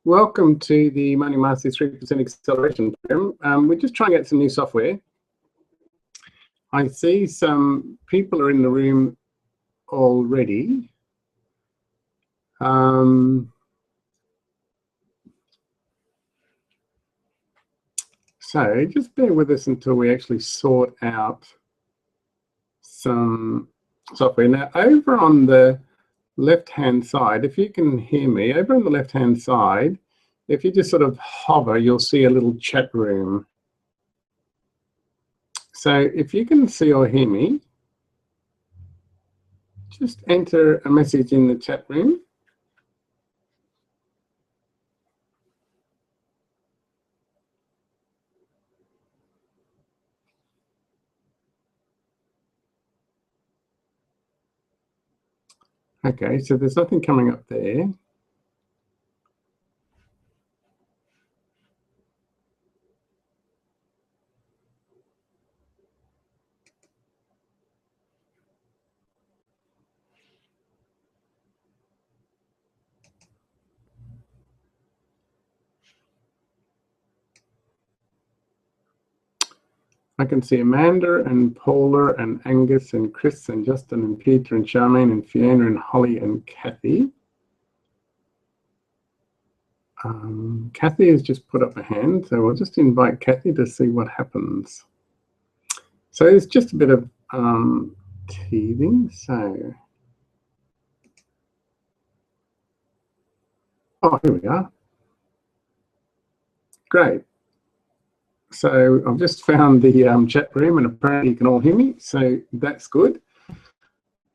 Welcome to the Money Mastery 3% Acceleration Program. We're just trying out some new software. I see some people are in the room already. So just bear with us until we actually sort out some software. Now, over on the left-hand side, if you can hear me, over on the left-hand side, if you just sort of hover, you'll see a little chat room. So if you can see or hear me, just enter a message in the chat room. Okay, so there's nothing coming up there. I can see Amanda and Paula and Angus and Chris and Justin and Peter and Charmaine and Fiona and Holly and Kathy. Kathy has just put up a hand, so we'll just invite Kathy to see what happens. So it's just a bit of teething. So, oh, here we are. Great. So I've just found the chat room, and apparently you can all hear me, so that's good.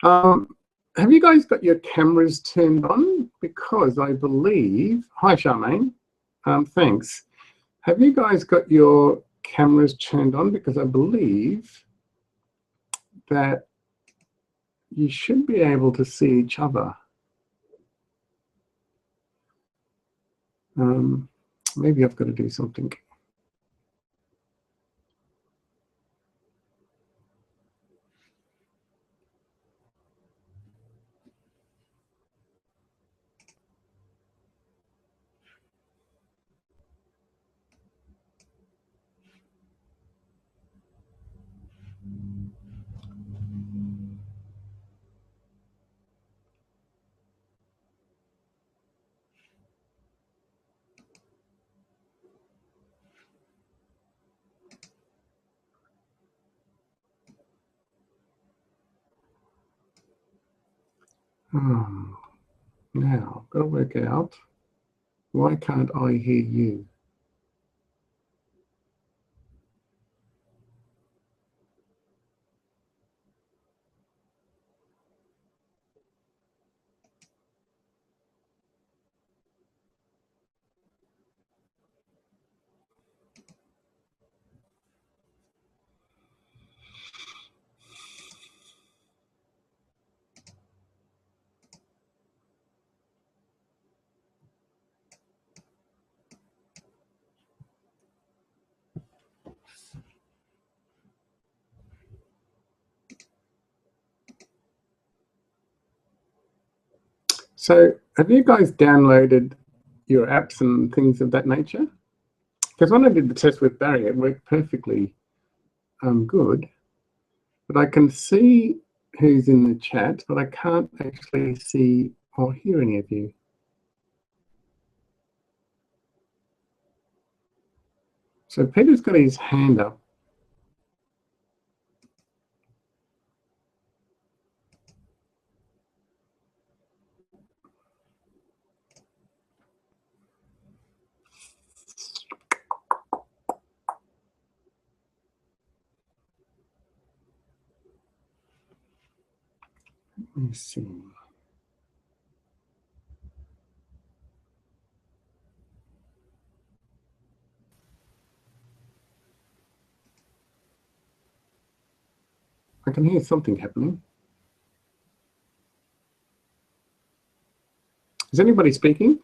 Have you guys got your cameras turned on? Because I believe, hi Charmaine, thanks. Have you guys got your cameras turned on? Because I believe that you should be able to see each other. Maybe I've got to do something. Now, I've got to work out, why can't I hear you? So have you guys downloaded your apps and things of that nature? Because when I did the test with Barry, it worked perfectly good. But I can see who's in the chat, but I can't actually see or hear any of you. So Peter's got his hand up. Let me see. I can hear something happening. Is anybody speaking?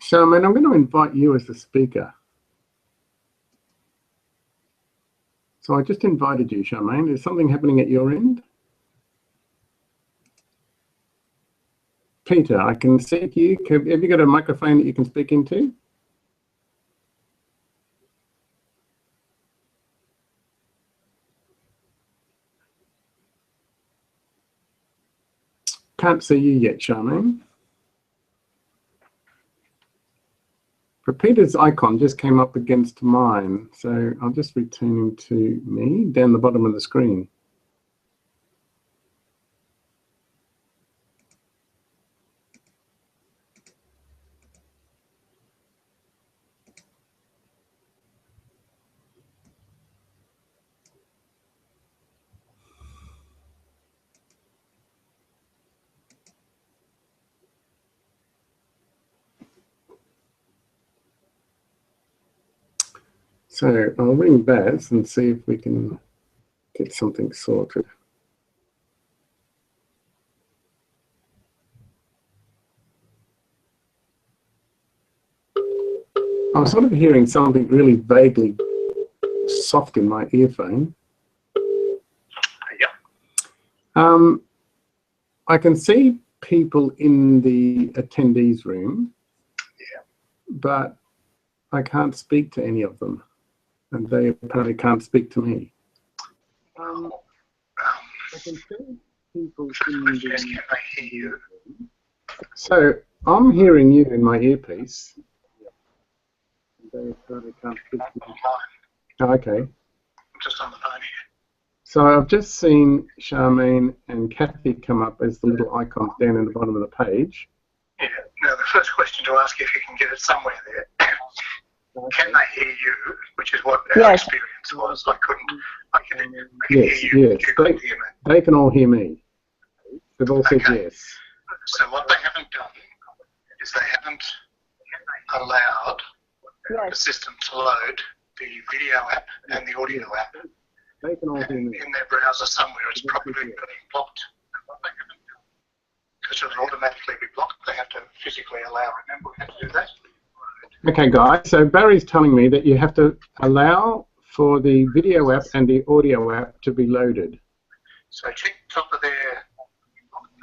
Charmaine, I'm going to invite you as the speaker. So I just invited you, Charmaine. Is something happening at your end? Peter, I can see you. Have you got a microphone that you can speak into? Can't see you yet, Charmaine. But Peter's icon just came up against mine, so I'll just return him to me down the bottom of the screen. So I'll ring Baz and see if we can get something sorted. I'm sort of hearing something really vaguely soft in my earphone. Yeah. I can see people in the attendees room, Yeah. but I can't speak to any of them, and they apparently can't speak to me. I can see people in the Can they hear you? So I'm hearing you in my earpiece. They apparently can't speak to me. Oh, okay. I'm just on the phone here. So I've just seen Charmaine and Kathy come up as the little icons down in the bottom of the page. Yeah. Now the first question to ask, if you can get it somewhere there, can they hear you? Which is what our experience was. I can Yes, hear you. yes. You couldn't hear me. They can all hear me. They've all said yes. So what they haven't done is they haven't allowed the system to load the video app and the audio app. They can all hear me. In their browser somewhere, it's probably being blocked. Because it'll automatically be blocked. They have to physically allow. Remember, we have to do that. Okay, guys. So Barry's telling me that you have to allow for the video app and the audio app to be loaded. So check the top of their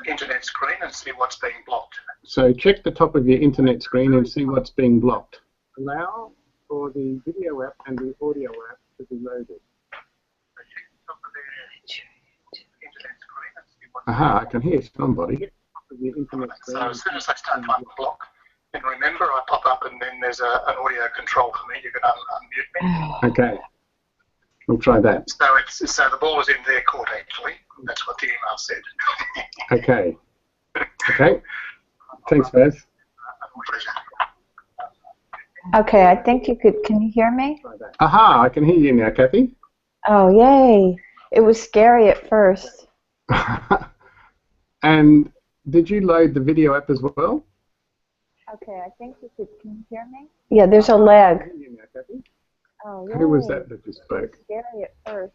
internet screen and see what's being blocked. So check the top of your internet screen and see what's being blocked. Allow for the video app and the audio app to be loaded. Aha, I can hear somebody. So as soon as I start to unblock, and remember I pop up and then there's an audio control for me, you can unmute me. Okay, we'll try that. So the ball is in their court actually, that's what the email said. Okay, okay, thanks Baz. Okay, I think you could, can you hear me? Aha, I can hear you now, Kathy. Oh, yay. It was scary at first. And did you load the video app as well? Okay, I think you could, can you hear me? Yeah, there's a lag. Oh, yay. Who was that just spoke? It was scary at first.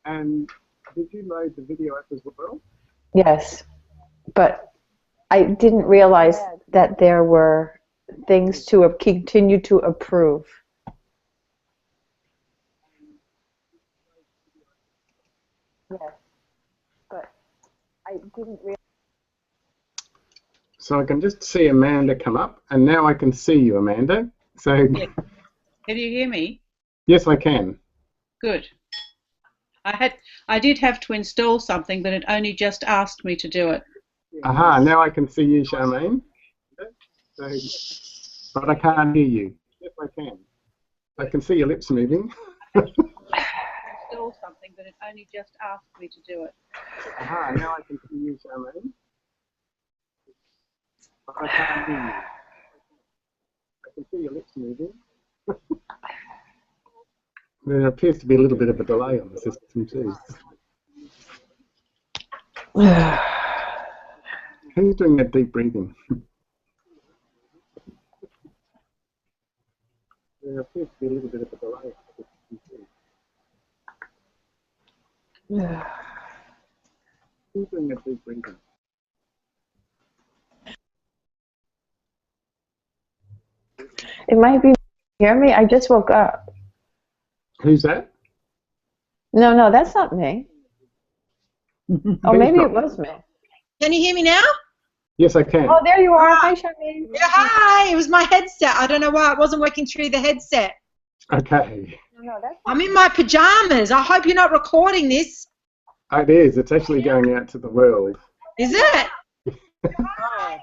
And did you load the video app as well? Yes, but I didn't realize that there were things to continue to approve. Yes, but I didn't realize. So I can just see Amanda come up, and now I can see you, Amanda. So Yeah. Can you hear me? yes, I can. Good. I did have to install something, but it only just asked me to do it. Aha, now I can see you, Charmaine. So, but I can't hear you. Yes, I can. I can see your lips moving. Install something, but it only just asked me to do it. Aha, now I can see you, Charmaine. But I can't hear you. I can see your lips moving. There appears to be a little bit of a delay on the system too. Who's doing that deep breathing? There appears to be a little bit of a delay on the system too. Who's doing that deep breathing? It might be, hear me? I just woke up. Who's that? No, that's not me. Oh, maybe it was me. Can you hear me now? Yes, I can. Oh, there you are. Hi, Charmaine. Yeah, hi. It was my headset. I don't know why it wasn't working through the headset. Okay. No, that's I'm in my pajamas. I hope you're not recording this. It is. It's actually going out to the world. Is it?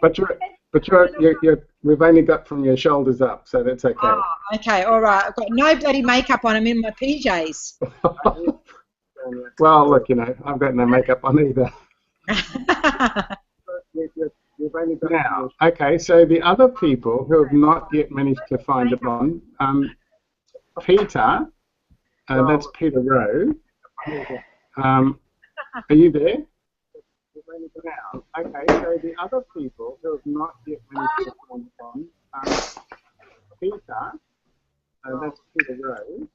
But we've only got from your shoulders up, so that's okay. Oh, okay, all right. I've got no bloody makeup on. I'm in my PJs. Well, look, I've got no makeup on either. Now, okay, so the other people who have not yet managed to find it on, Peter, that's Peter Rowe. Are you there? Now, okay, so the other people who have not yet managed to find it on, Peter, that's Peter Rowe.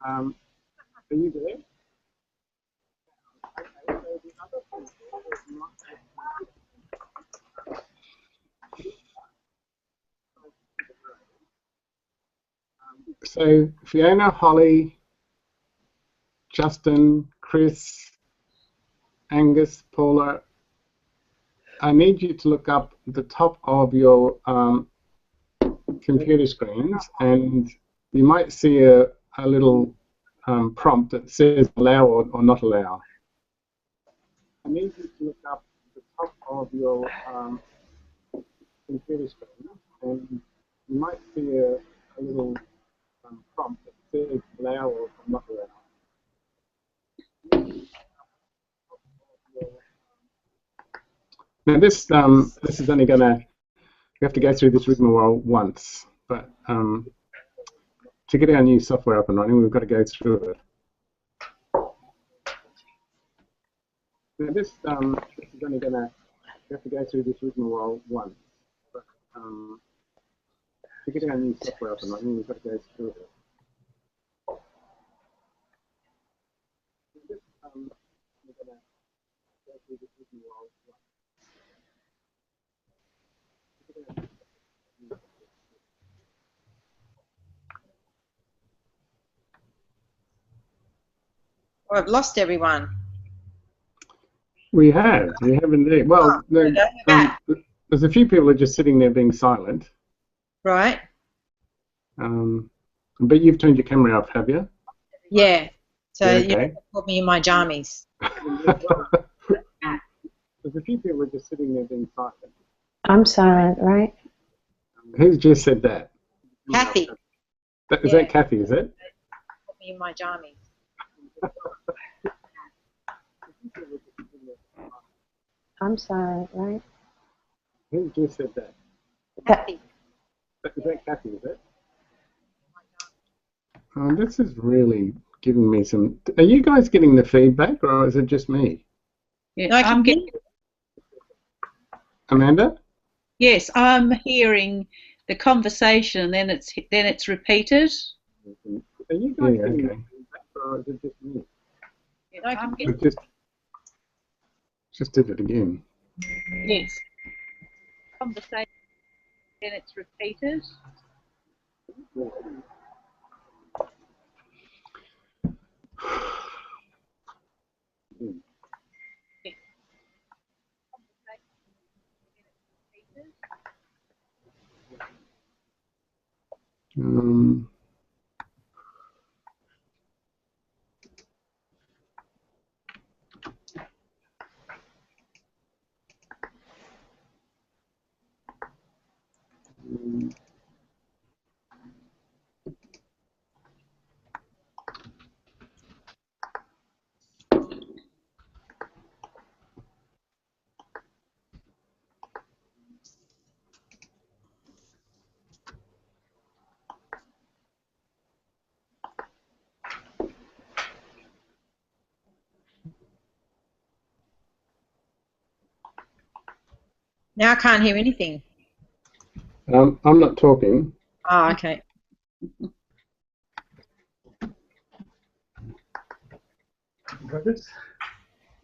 Are you there? Okay, so the other people who have not yet So Fiona, Holly, Justin, Chris, Angus, Paula, I need you to look up the top of your computer screens, and you might see a little prompt that says allow or not allow. I need you to look up the top of your computer screen, and you might see a little prompt that says allow or not allow. Now this is only gonna, you have to go through this rigmarole once, but to get our new software up and running, we've got to go through it. Now this is only gonna, you have to go through this rigmarole once, but to get our new software up and running, we've got to go through it. This we're gonna go through this rigmarole once. Oh, I've lost everyone. We have indeed. Well, there's a few people who are just sitting there being silent. Right. But you've turned your camera off, have you? Yeah. So Yeah, you okay. put me in my jammies. There's a few people who are just sitting there being silent. I'm silent, right? Who's just said that? Kathy. Is that Kathy, is it? Put me in my jammies. I'm silent, right? Who just said that? Kathy. Is that Kathy, is it? This is really giving me some... Are you guys getting the feedback, or is it just me? Yeah, No, I'm getting. Amanda? Yes, I'm hearing the conversation, and then it's repeated. Are you guys getting the feedback, or is it just me? Yeah, I'm It getting, just did it again. yes. Conversation, then it's repeated. Um, Now I can't hear anything. I'm not talking. Oh, okay.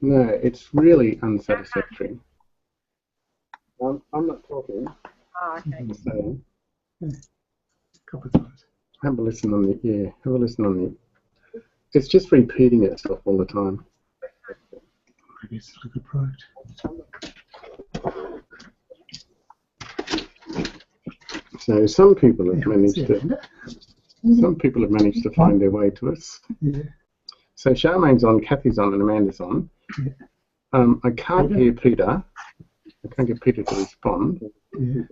No, it's really unsatisfactory. I'm not talking. Oh, okay. So, have a listen on the. It's just repeating itself all the time. maybe it's not a good product. So some people have managed to. Amanda. Some people have managed to find their way to us. Yeah. So Charmaine's on, Kathy's on, and Amanda's on. Yeah. I can't hear Peter. I can't get Peter to respond. Yeah.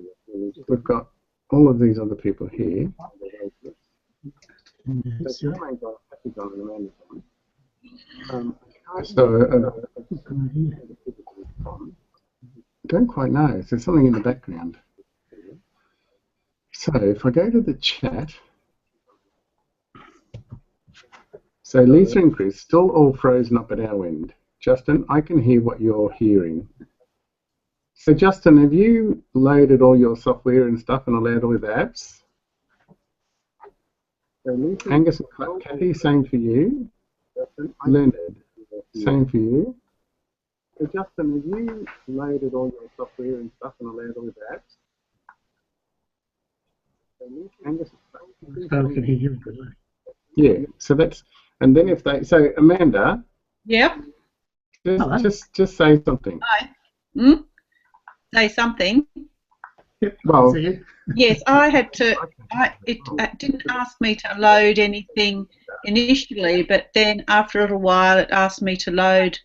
We've got all of these other people here. Yeah. So Charmaine's on, Kathy's on, and Amanda's on. I don't quite know. Is there something in the background? So if I go to the chat, so Lisa and Chris, still all frozen up at our end. Justin, I can hear what you're hearing. So Justin, have you loaded all your software and stuff and allowed all the apps? Angus and Kathy, same for you. Leonard, same for you. So Justin, have you loaded all your software and stuff and allowed all the apps? Angus, So we can hear you. yeah, so that's, and then if they, so Amanda, Yep. just say something. Hi. Say something. Yep. Well, See you. Yes, I had to. It didn't ask me to load anything initially, but then after a little while, it asked me to load,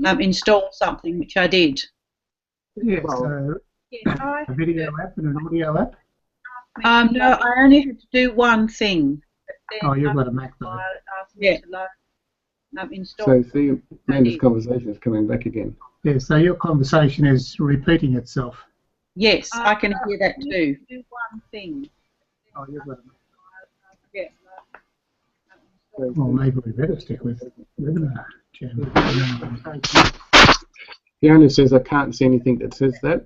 install something, which I did. Yeah. So Yes, a video app and an audio app. no, I only had to do one thing. Oh, you've got a Mac though. Yeah. To load, install. so see, Amanda's conversation is coming back again. Yeah. So your conversation is repeating itself. Yes, I can hear that too. Do one thing. Oh, you've got a Mac. Yeah. Well, maybe we better stick with webinar jam. Fiona says, I can't see anything that says that.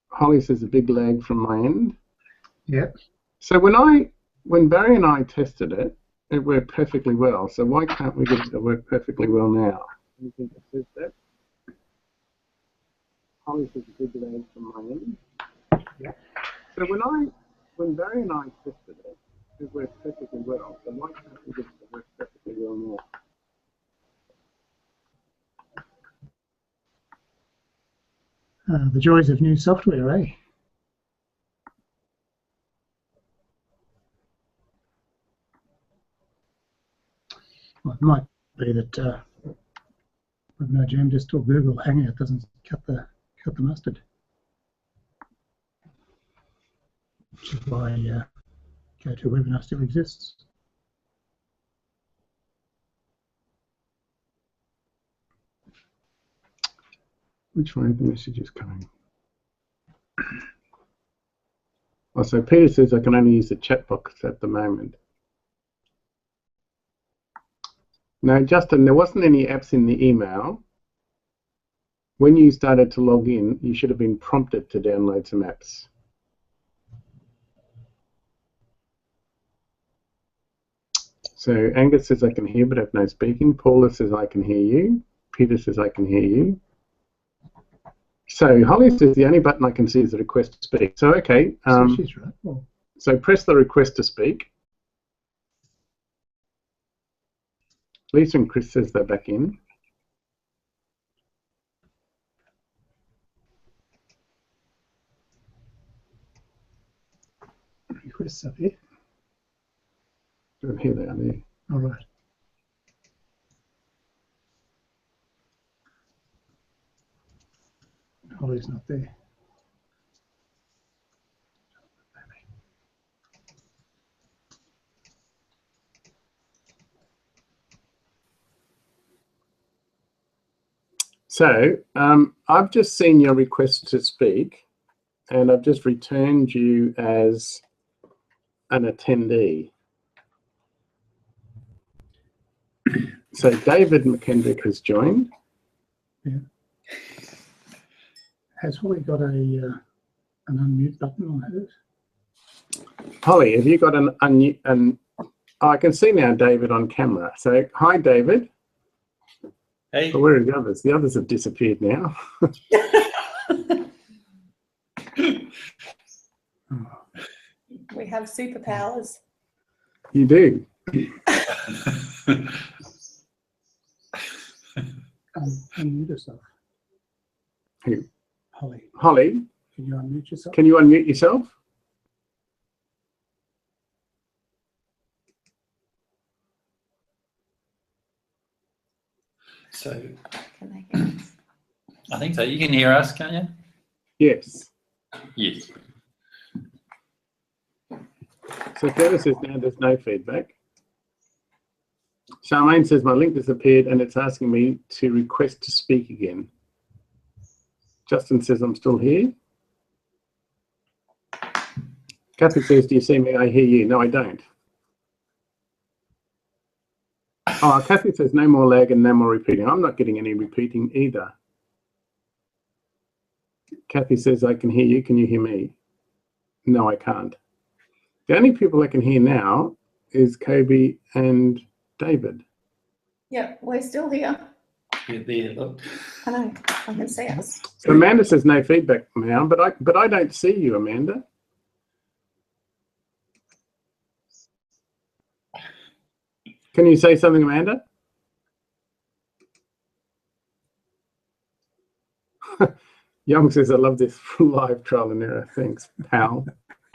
Holly says a big lag from my end. Yep. So when Barry and I tested it, it worked perfectly well. So why can't we get it to work perfectly well now? Anything that says that? Holly says a big lag from my end. Yep. So when Barry and I tested it, it worked perfectly well. So why can't we get it to work perfectly well now? The joys of new software, eh? Well, it might be that with no jam, just till Google Hangout doesn't cut the mustard. Which is why GoToWebinar still exists. Which one of the messages coming? Oh, so Peter says I can only use the chat box at the moment. No, Justin, there wasn't any apps in the email. When you started to log in, you should have been prompted to download some apps. So Angus says I can hear but have no speaking. Paula says I can hear you. Peter says I can hear you. So Holly says the only button I can see is the request to speak. So okay, So she's right. Well, so press the request to speak. Lisa and Chris says they're back in. requests up here. Oh, here they are there. All right. Holly's not there. So I've just seen your request to speak, and I've just returned you as an attendee. So David McKendrick has joined. Yeah. Has Holly got an unmute button on hers? Holly, have you got an unmute? Oh, I can see now David on camera. So hi, David. Hey. But where are the others? The others have disappeared now. We have superpowers. You do. unmute yourself. Who? Holly, Holly, can you unmute yourself? can you unmute yourself? So Can they hear us? I think so. You can hear us, can't you? Yes. Yes. So Fiona says now there's no feedback. Charmaine says my link disappeared and it's asking me to request to speak again. Justin says I'm still here. Kathy says, do you see me? I hear you. No, I don't. Oh, Kathy says no more lag and no more repeating. I'm not getting any repeating either. Kathy says I can hear you. Can you hear me? No, I can't. The only people I can hear now is Kobe and David. Yeah, we're still here. You're there, look. I know. I can see us. So Amanda says no feedback now, but I don't see you, Amanda. Can you say something, Amanda? Young says, I love this live trial and error. Thanks, pal.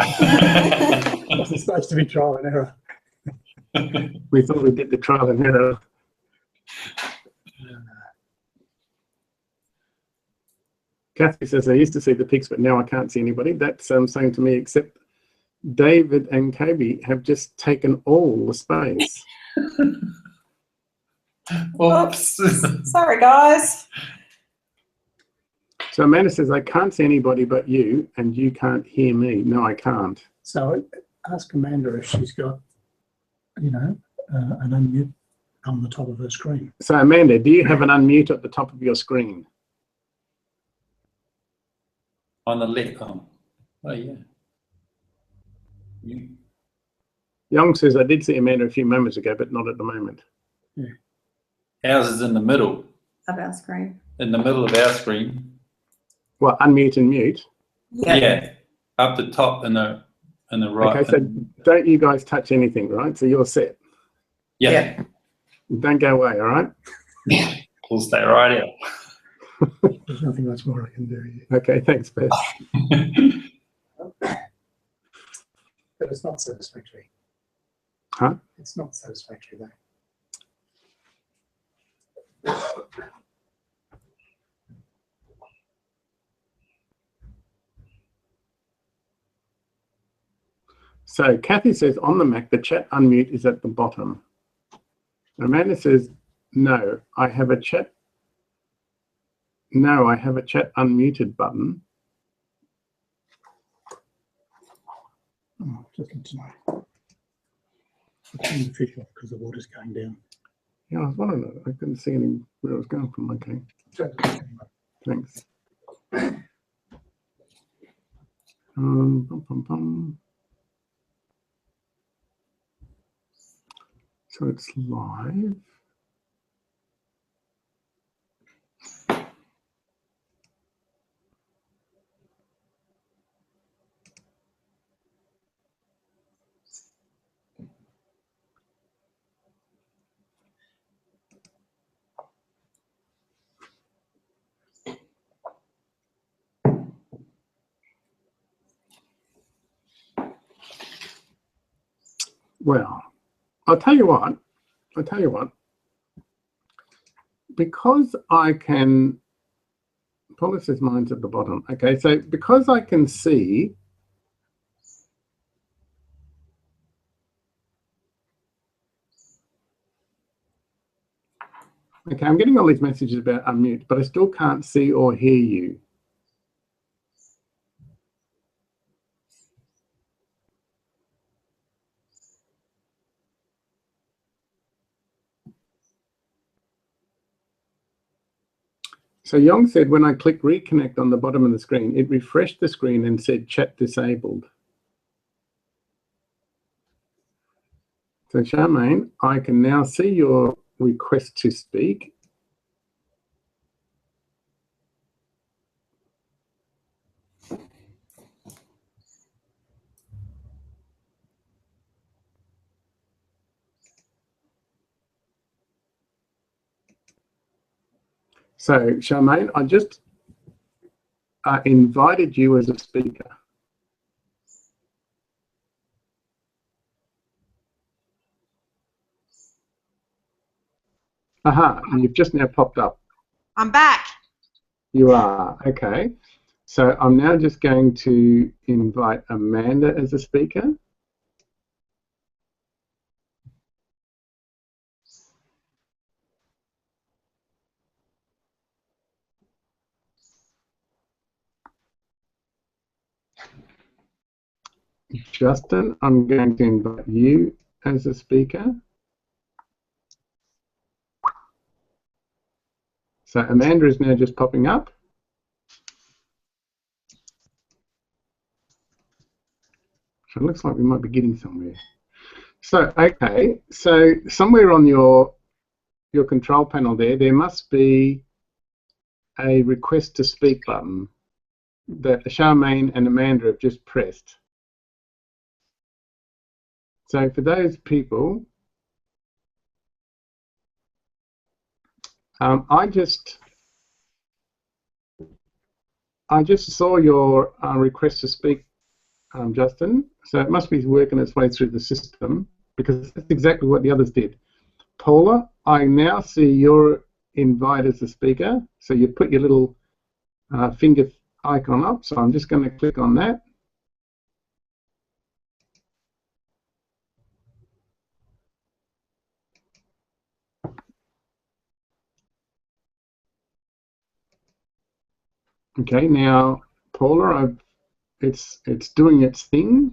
It's supposed to be trial and error. We thought we did the trial and error. Kathy says, I used to see the pics, but now I can't see anybody. That's saying to me, except David and Kobe have just taken all the space. Oops. Sorry, guys. So Amanda says, I can't see anybody but you, and you can't hear me. No, I can't. So ask Amanda if she's got, you know, an unmute on the top of her screen. So Amanda, do you have an unmute at the top of your screen? On the left. Oh yeah. You, Young says, I did see Amanda a few moments ago, but not at the moment. Yeah. ours is in the middle. Of our screen. In the middle of our screen. Well, unmute and mute. Yeah. Up the top in the right. Okay, so don't you guys touch anything, right? So you're set. Yeah. Don't go away, all right? We'll stay right out. There's nothing much more I can do here. Okay, thanks, Beth. But it's not satisfactory. Huh? It's not satisfactory though. So Kathy says on the Mac, the chat unmute is at the bottom. Amanda says, no, I have a chat. No, I have a chat unmuted button. Oh, just tonight. I'll turn the fish off because the water's going down. Yeah, I was wondering, I couldn't see any where it was going from. Okay, thanks. Bum, bum, bum. So it's live. Well, I'll tell you what, because I can, policies mine's at the bottom. Okay, so because I can see, okay, I'm getting all these messages about unmute, but I still can't see or hear you. So Yong said, when I click reconnect on the bottom of the screen, it refreshed the screen and said chat disabled. So Charmaine, I can now see your request to speak. So, Charmaine, I just invited you as a speaker. Aha, you've just now popped up. I'm back. You are, okay. So I'm now just going to invite Amanda as a speaker. Justin, I'm going to invite you as a speaker. So Amanda is now just popping up. So it looks like we might be getting somewhere. So, okay, so somewhere on your control panel there must be a request to speak button that Charmaine and Amanda have just pressed. So for those people, I just saw your request to speak, Justin. So it must be working its way through the system, because that's exactly what the others did. Paula, I now see your invite as a speaker. So you put your little finger icon up. So I'm just going to click on that. Okay, now Paula, it's doing its thing.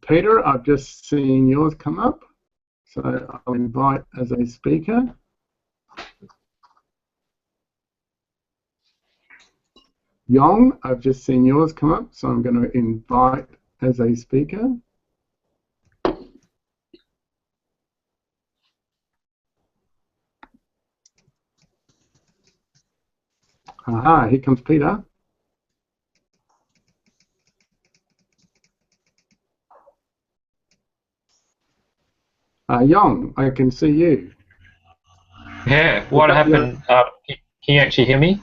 Peter, I've just seen yours come up, so I'll invite as a speaker. Yong, I've just seen yours come up, so I'm going to invite as a speaker. Aha, here comes Peter. Yong, I can see you. Yeah, what happened? Can you actually hear me?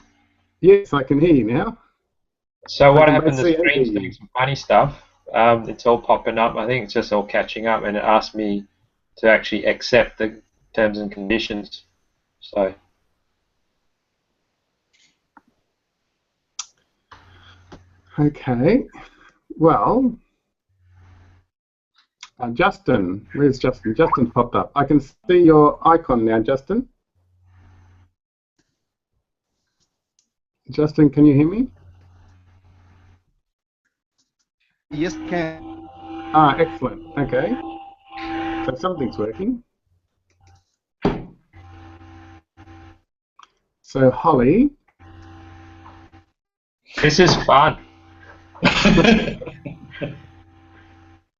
Yes, I can hear you now. So what happened? The screen's doing some funny stuff. It's all popping up. I think it's just all catching up, and it asked me to actually accept the terms and conditions. So. Okay. Well, Justin, where's Justin? Justin popped up. I can see your icon now, Justin. Justin, can you hear me? Yes, can. Ah, excellent. Okay. So something's working. So Holly. This is fun.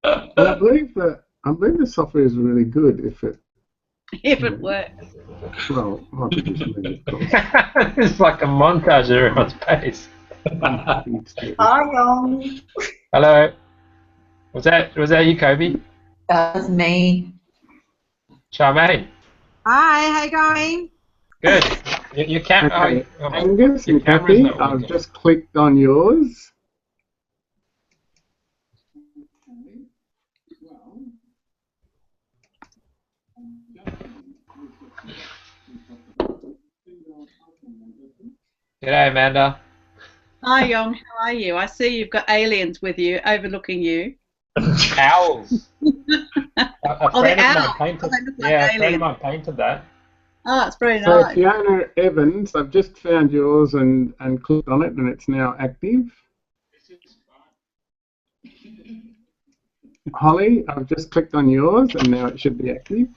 Well, I believe the software is really good if it works. Well, it might be just me, of course. It's like a montage of everyone's face. Hi, Yong. Hello. Was that you, Kobe? That was me. Charmaine. Hi, how you going? Good. Your camera. Okay. Angus and Kathy, I've just clicked on yours. G'day, Amanda. Hi, Yong. How are you? I see you've got aliens with you, overlooking you. Owls. A friend of mine painted. A friend of mine painted that. Oh, it's very So nice. Fiona Evans, I've just found yours and clicked on it, and it's now active. Holly, I've just clicked on yours, and now it should be active.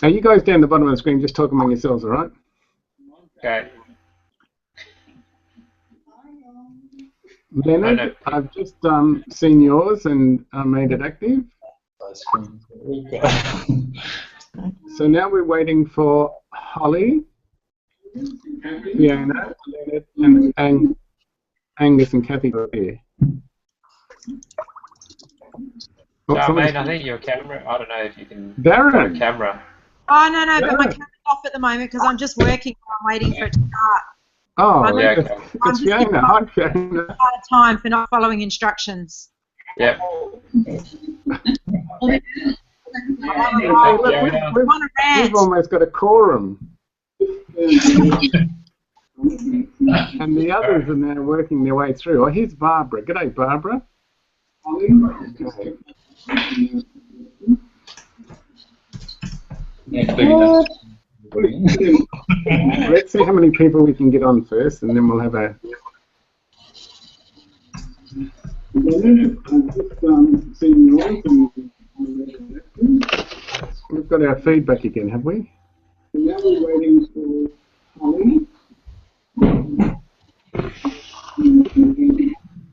Now you guys down the bottom of the screen, just talk among yourselves, all right? Okay. Leonard, I've just seen yours and made it active. So now we're waiting for Holly, Fiona, Leonard, and Angus and Kathy are here. Charmaine, I think your camera. I don't know if you can. Darren, got a camera. Oh, no, but my camera's off at the moment because I'm just working while I'm waiting for it to start. Oh, Yeah, it's just Fiona. Hi, Fiona. out of time for not following instructions. Yeah. Hey, look, we've almost got a quorum. And the others are now working their way through. Oh, here's Barbara. G'day, Barbara. Okay. Let's see how many people we can get on first, and then we'll have a... We've got our feedback again, have we? Now we're waiting for Holly.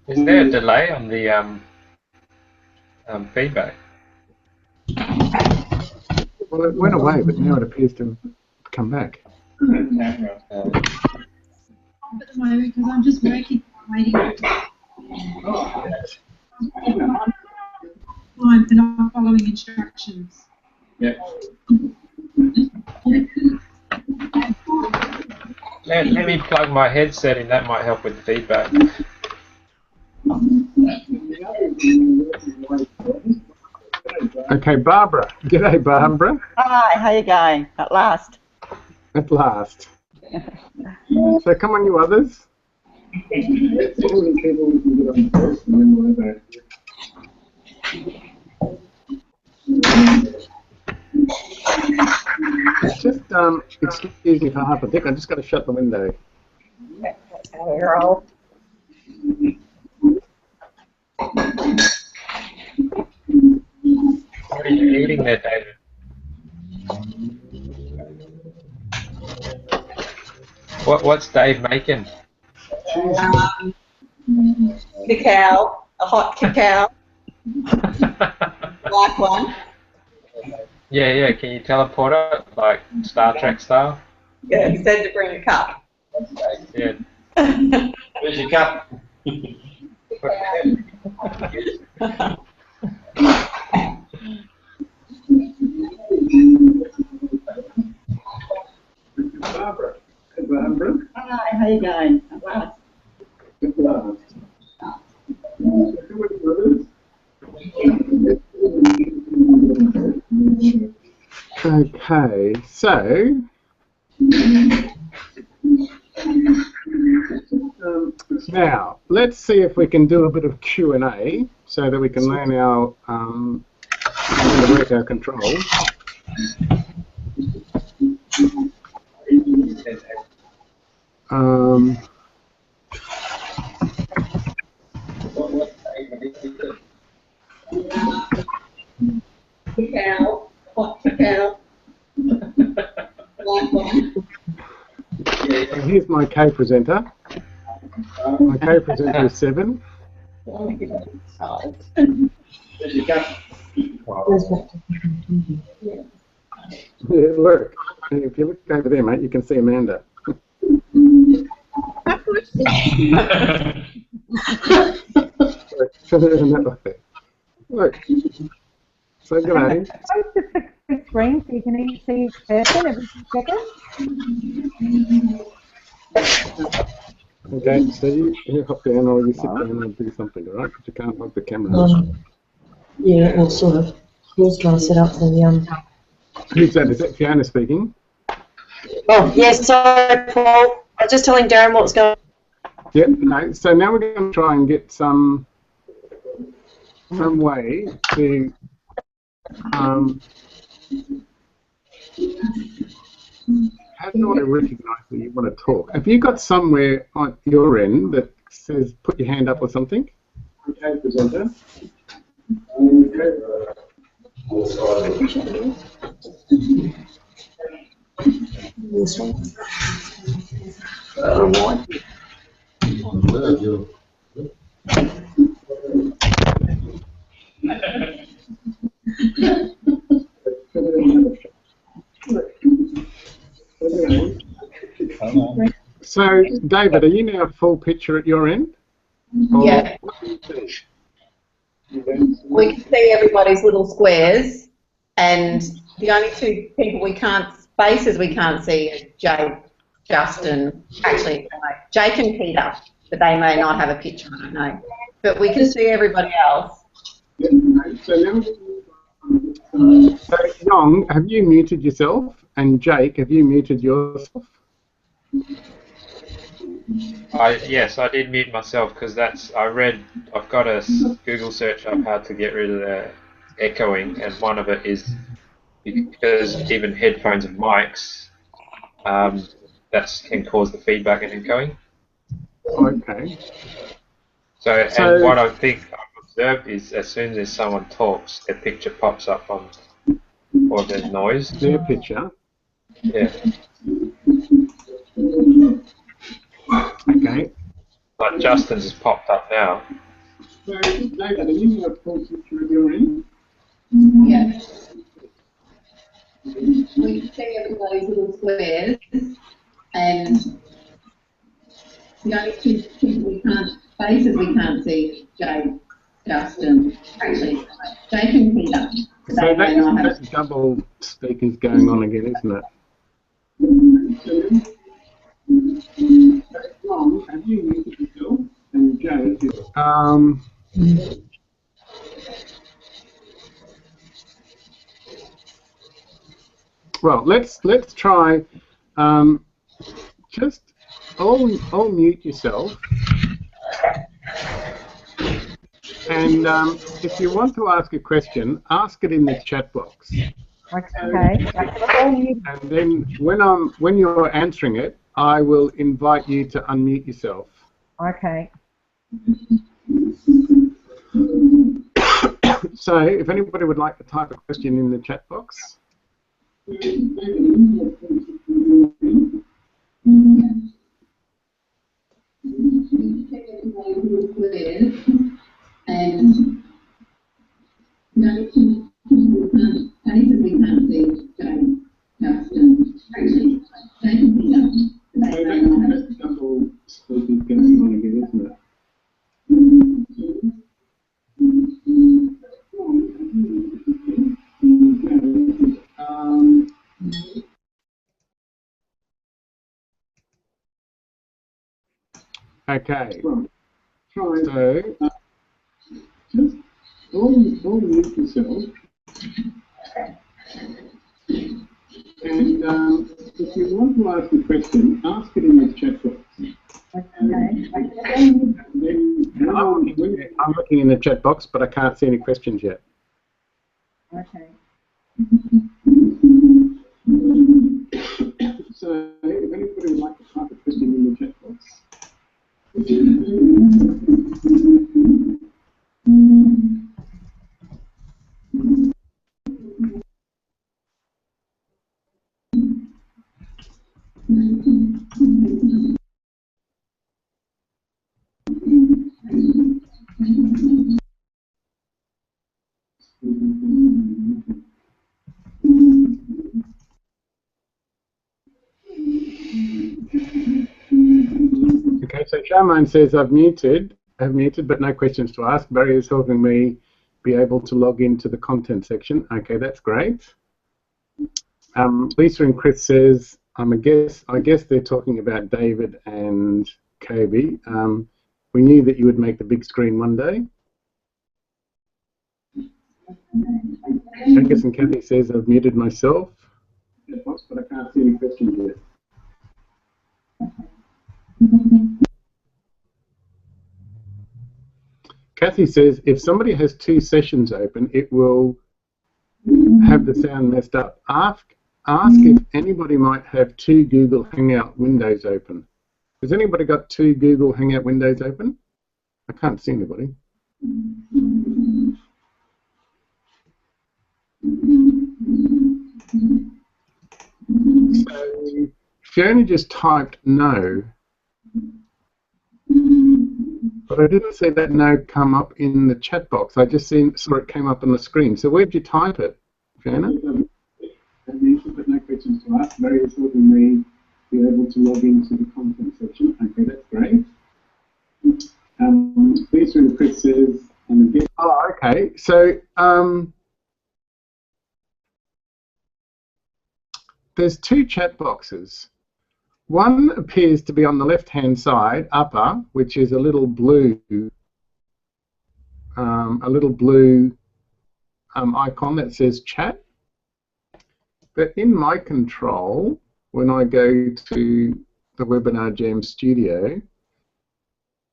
Is there a delay on the feedback? Well, it went away, but now it appears to have come back. At the moment because I'm just working, waiting for it. Time for not following instructions. Yeah. Let me plug my headset in. That might help with the feedback. Okay, Barbara. G'day, Barbara. Hi, how you going? At last. At last. So come on, you others. Just excuse me for half a tick. I just got to shut the window. That's how we roll. What are you eating there, David? What's Dave making? Cacao, a hot cacao. Like one. Yeah. Can you teleport it like Star Trek style? Yeah, he said to bring a cup. Yeah. Where's your cup? Barbara. Hey, Barbara. Hi, how you going? At last. At last. Okay, so now let's see if we can do a bit of Q&A so that we can learn our how to work our controls. Cacao, hot cacao. Like one. And here's my co-presenter. My co-presenter is 7. Where's your cup? Yeah, look. If you look over there, mate, you can see Amanda. Look. So g'day. Supposed to fix the screen so you can each see each person every 2 seconds. Okay, so you hop down or you sit down and do something, alright? But you can't hug the camera. Yeah, well, sort of. Who's trying to set up the Who's that? Is that Fiona speaking? Oh, yes, sorry, Paul. I was just telling Darren what's going on. Yep, no, so now we're going to try and get some way to how do I recognise that you want to talk? Have you got somewhere on your end that says put your hand up or something? Okay, presenter. This one. So, David, are you now full picture at your end? Yeah. We can see everybody's little squares, and the only two people faces we can't see are Jake, Justin, actually, Jake and Peter, but they may not have a picture, I don't know. But we can see everybody else. Yeah, so Yong, have you muted yourself? And Jake, have you muted yourself? Yes, I did mute myself because I've got a Google search up how to get rid of the echoing, and one of it is because even headphones and mics, that can cause the feedback and echoing. Okay. So, and what I think I've observed is as soon as someone talks, their picture pops up on, or there's noise. Their picture? Yeah. Okay. Like Justin's has popped up now. So, David, are you a full picture of your end? Yeah. We see everybody's little squares, and the only two people faces we can't see, Jake, Justin, actually, Jake and Peter. So that's double speakers going on again, isn't it? Have you muted yourself? And Jake, well, let's try. Just all mute yourself. And if you want to ask a question, ask it in the chat box. Okay. And then when you're answering it, I will invite you to unmute yourself. Okay. So if anybody would like to type a question in the chat box. And no two people faces we can't see, Jake, Justin, actually, Jake and Peter. That's double speakers going on again, isn't it? Okay. So just all mute yourself. And if you want to ask a question, ask it in the chat box. Okay. I'm looking in the chat box, but I can't see any questions yet. Okay. So if anybody would like to type a question in the chat box. Okay, so Charmaine says I've muted, but no questions to ask. Barry is helping me be able to log into the content section. Okay, that's great. Lisa and Chris says, I guess they're talking about David and Kobe. We knew that you would make the big screen one day. Angus and Kathy says I've muted myself, but I can't see any questions yet. Kathy says if somebody has two sessions open, it will have the sound messed up. Ask if anybody might have two Google Hangout windows open. Has anybody got two Google Hangout windows open? I can't see anybody. So Fiona just typed no, but I didn't see that no come up in the chat box. I just saw it came up on the screen. So where did you type it, Fiona? But no questions to ask. Barry is helping me be able to log into the content section. Okay, that's great. Lisa and Chris says, oh, okay. So there's two chat boxes. One appears to be on the left-hand side, upper, which is a little blue icon that says chat. But in my control, when I go to the Webinar Jam Studio,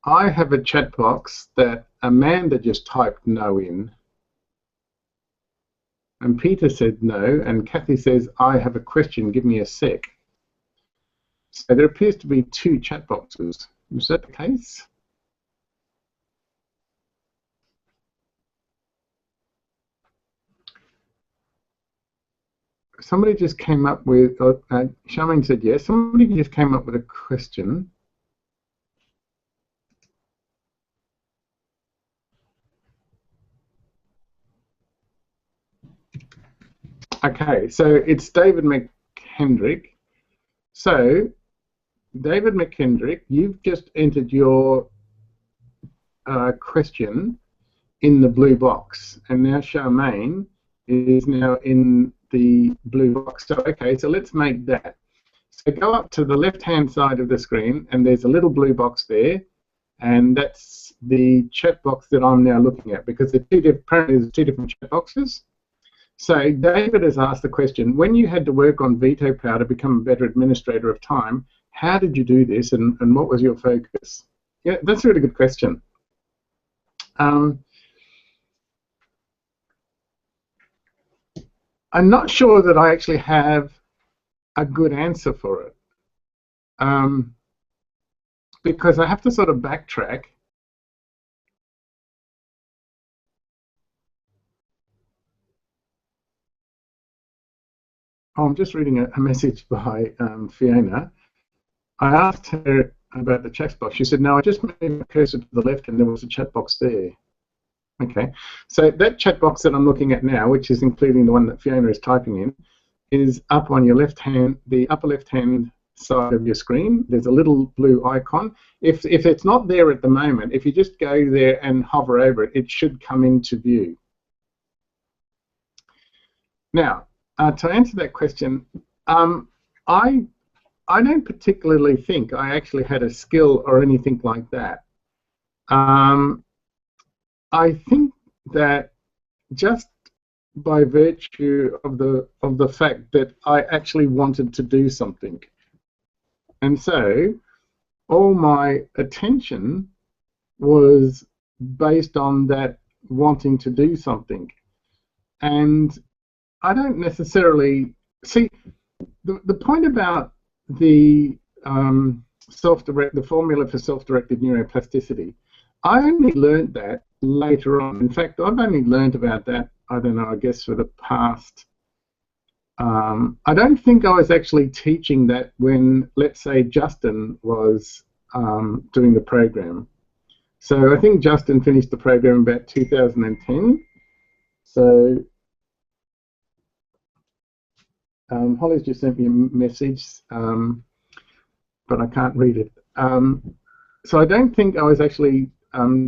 I have a chat box that Amanda just typed no in. And Peter said no, and Kathy says, I have a question, give me a sec. So there appears to be two chat boxes. Is that the case? Somebody just came up with, Charmaine said yes, somebody just came up with a question. Okay, so it's David McKendrick. So, David McKendrick, you've just entered your question in the blue box, and now Charmaine is now in the blue box. So, okay, so let's make that. So go up to the left-hand side of the screen, and there's a little blue box there, and that's the chat box that I'm now looking at, because apparently there's two different chat boxes. So David has asked the question, when you had to work on veto power to become a better administrator of time, how did you do this, and what was your focus? Yeah, that's a really good question. I'm not sure that I actually have a good answer for it, because I have to sort of backtrack. Oh, I'm just reading a message by Fiona. I asked her about the chat box. She said, no, I just moved my cursor to the left and there was a chat box there. Okay, so that chat box that I'm looking at now, which is including the one that Fiona is typing in, is up on your left hand, the upper left hand side of your screen. There's a little blue icon. If it's not there at the moment, if you just go there and hover over it, it should come into view. Now, to answer that question, I don't particularly think I actually had a skill or anything like that. I think that just by virtue of the fact that I actually wanted to do something, and so all my attention was based on that wanting to do something, and I don't necessarily see the point about the the formula for self-directed neuroplasticity. I only learned that later on. In fact, I've only learned about that, I don't know, I guess for the past, I don't think I was actually teaching that when, let's say, Justin was doing the program. So I think Justin finished the program about 2010. So Holly's just sent me a message, but I can't read it. So I don't think I was actually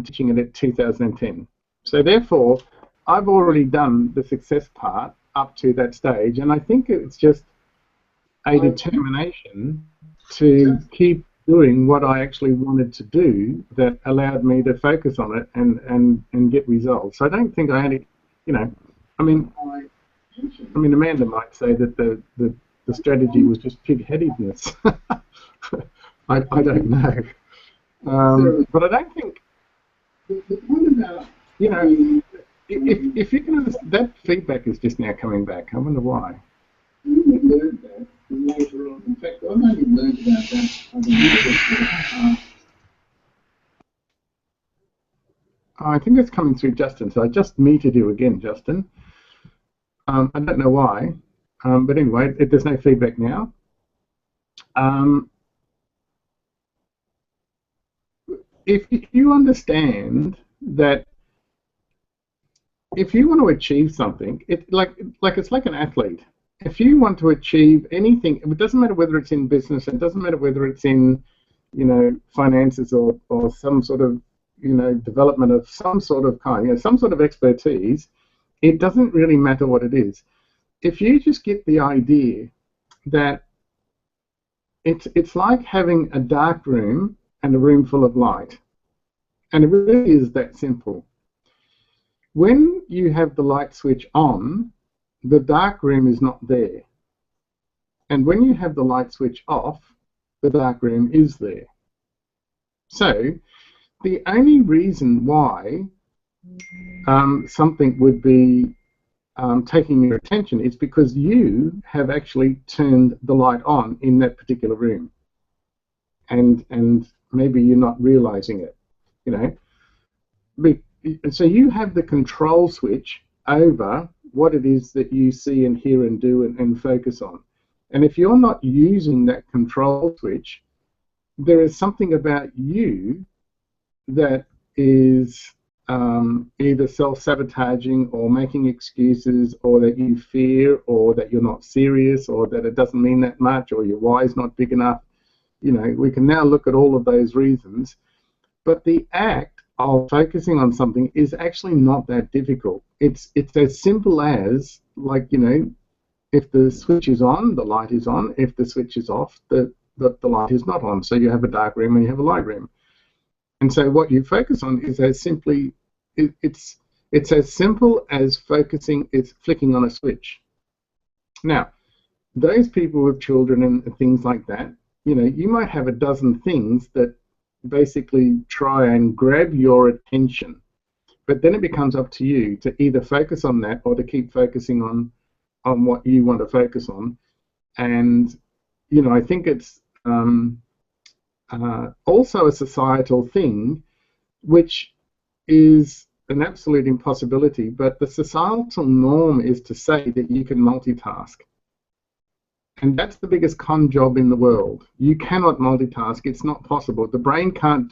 teaching it at 2010. So therefore, I've already done the success part up to that stage, and I think it's just a determination to keep doing what I actually wanted to do that allowed me to focus on it and get results. So I don't think I had, you know, I mean, Amanda might say that the strategy was just pig-headedness. I don't know. But I don't think the point about, you know, if you can understand, that feedback is just now coming back. I wonder why. I only learned that later on. In fact, I've only learned about that. I think it's coming through Justin, so I just muted you again, Justin. I don't know why, but anyway, there's no feedback now. If you understand that if you want to achieve something, it's like an athlete. If you want to achieve anything, it doesn't matter whether it's in business, it doesn't matter whether it's in, you know, finances or some sort of, you know, development of some sort of kind, you know, some sort of expertise. It doesn't really matter what it is. If you just get the idea that it's like having a dark room and a room full of light. And it really is that simple. When you have the light switch on, the dark room is not there. And when you have the light switch off, the dark room is there. So the only reason why something would be taking your attention is because you have actually turned the light on in that particular room. And maybe you're not realizing it, you know. So you have the control switch over what it is that you see and hear and do and focus on. And if you're not using that control switch, there is something about you that is either self-sabotaging or making excuses, or that you fear, or that you're not serious, or that it doesn't mean that much, or your why is not big enough. You know, we can now look at all of those reasons, but the act of focusing on something is actually not that difficult. It's as simple as, like, you know, if the switch is on, the light is on. If the switch is off, the light is not on. So you have a dark room and you have a light room. And so what you focus on is as simply, it's as simple as focusing, it's flicking on a switch. Now, those people with children and things like that, you know, you might have a dozen things that basically try and grab your attention, but then it becomes up to you to either focus on that or to keep focusing on what you want to focus on. And, you know, I think it's also a societal thing, which is an absolute impossibility, but the societal norm is to say that you can multitask. And that's the biggest con job in the world. You cannot multitask. It's not possible. The brain cannot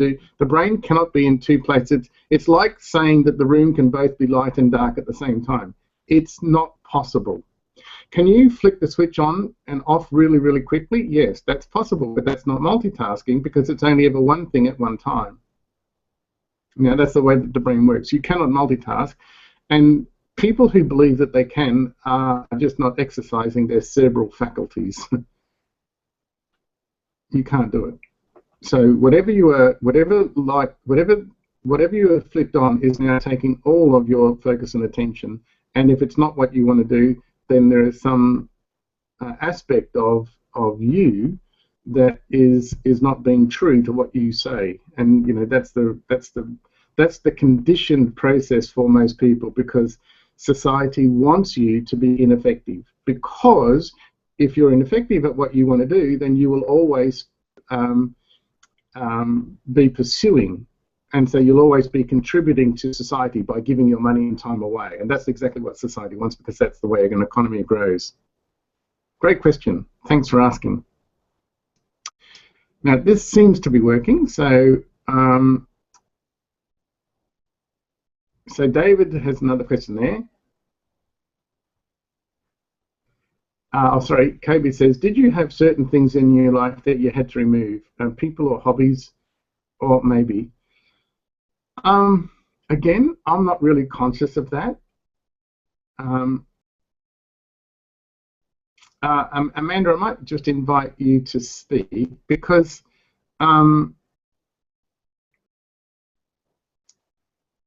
be in two places. It's like saying that the room can both be light and dark at the same time. It's not possible. Can you flick the switch on and off really, really quickly? Yes, that's possible, but that's not multitasking, because it's only ever one thing at one time. Now, that's the way that the brain works. You cannot multitask, and people who believe that they can are just not exercising their cerebral faculties. You can't do it. So whatever you are flipped on is now taking all of your focus and attention. And if it's not what you want to do, then there is some aspect of you that is not being true to what you say. And you know, that's the conditioned process for most people, because society wants you to be ineffective. Because if you're ineffective at what you want to do, then you will always be pursuing. And so you'll always be contributing to society by giving your money and time away. And that's exactly what society wants, because that's the way an economy grows. Great question. Thanks for asking. Now, this seems to be working. So, so David has another question there. Oh, sorry. Kobe says, did you have certain things in your life that you had to remove? People or hobbies, or maybe? Again, I'm not really conscious of that. Amanda, I might just invite you to speak, because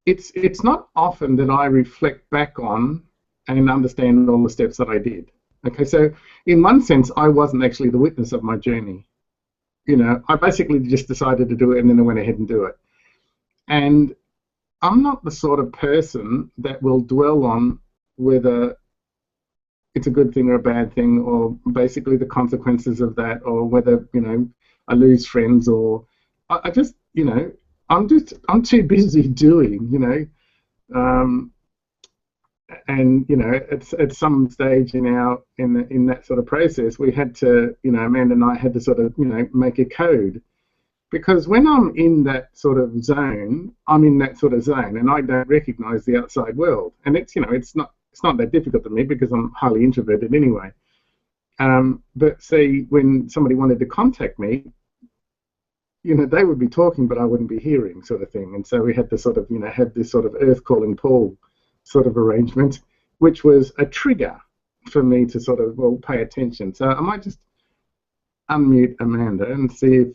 it's not often that I reflect back on and understand all the steps that I did. Okay, so in one sense, I wasn't actually the witness of my journey. You know, I basically just decided to do it, and then I went ahead and do it. And I'm not the sort of person that will dwell on whether it's a good thing or a bad thing, or basically the consequences of that, or whether, you know, I lose friends, or I just, you know, I'm too busy doing, you know, and you know, at some stage in that sort of process, we had to, you know, Amanda and I had to sort of, you know, make a code. Because when I'm in that sort of zone, I'm in that sort of zone, and I don't recognize the outside world. And it's, you know, it's not that difficult to me, because I'm highly introverted anyway. But say when somebody wanted to contact me, you know, they would be talking, but I wouldn't be hearing, sort of thing. And so we had to sort of, you know, have this sort of earth calling Paul sort of arrangement, which was a trigger for me to sort of, well, pay attention. So I might just unmute Amanda and see if...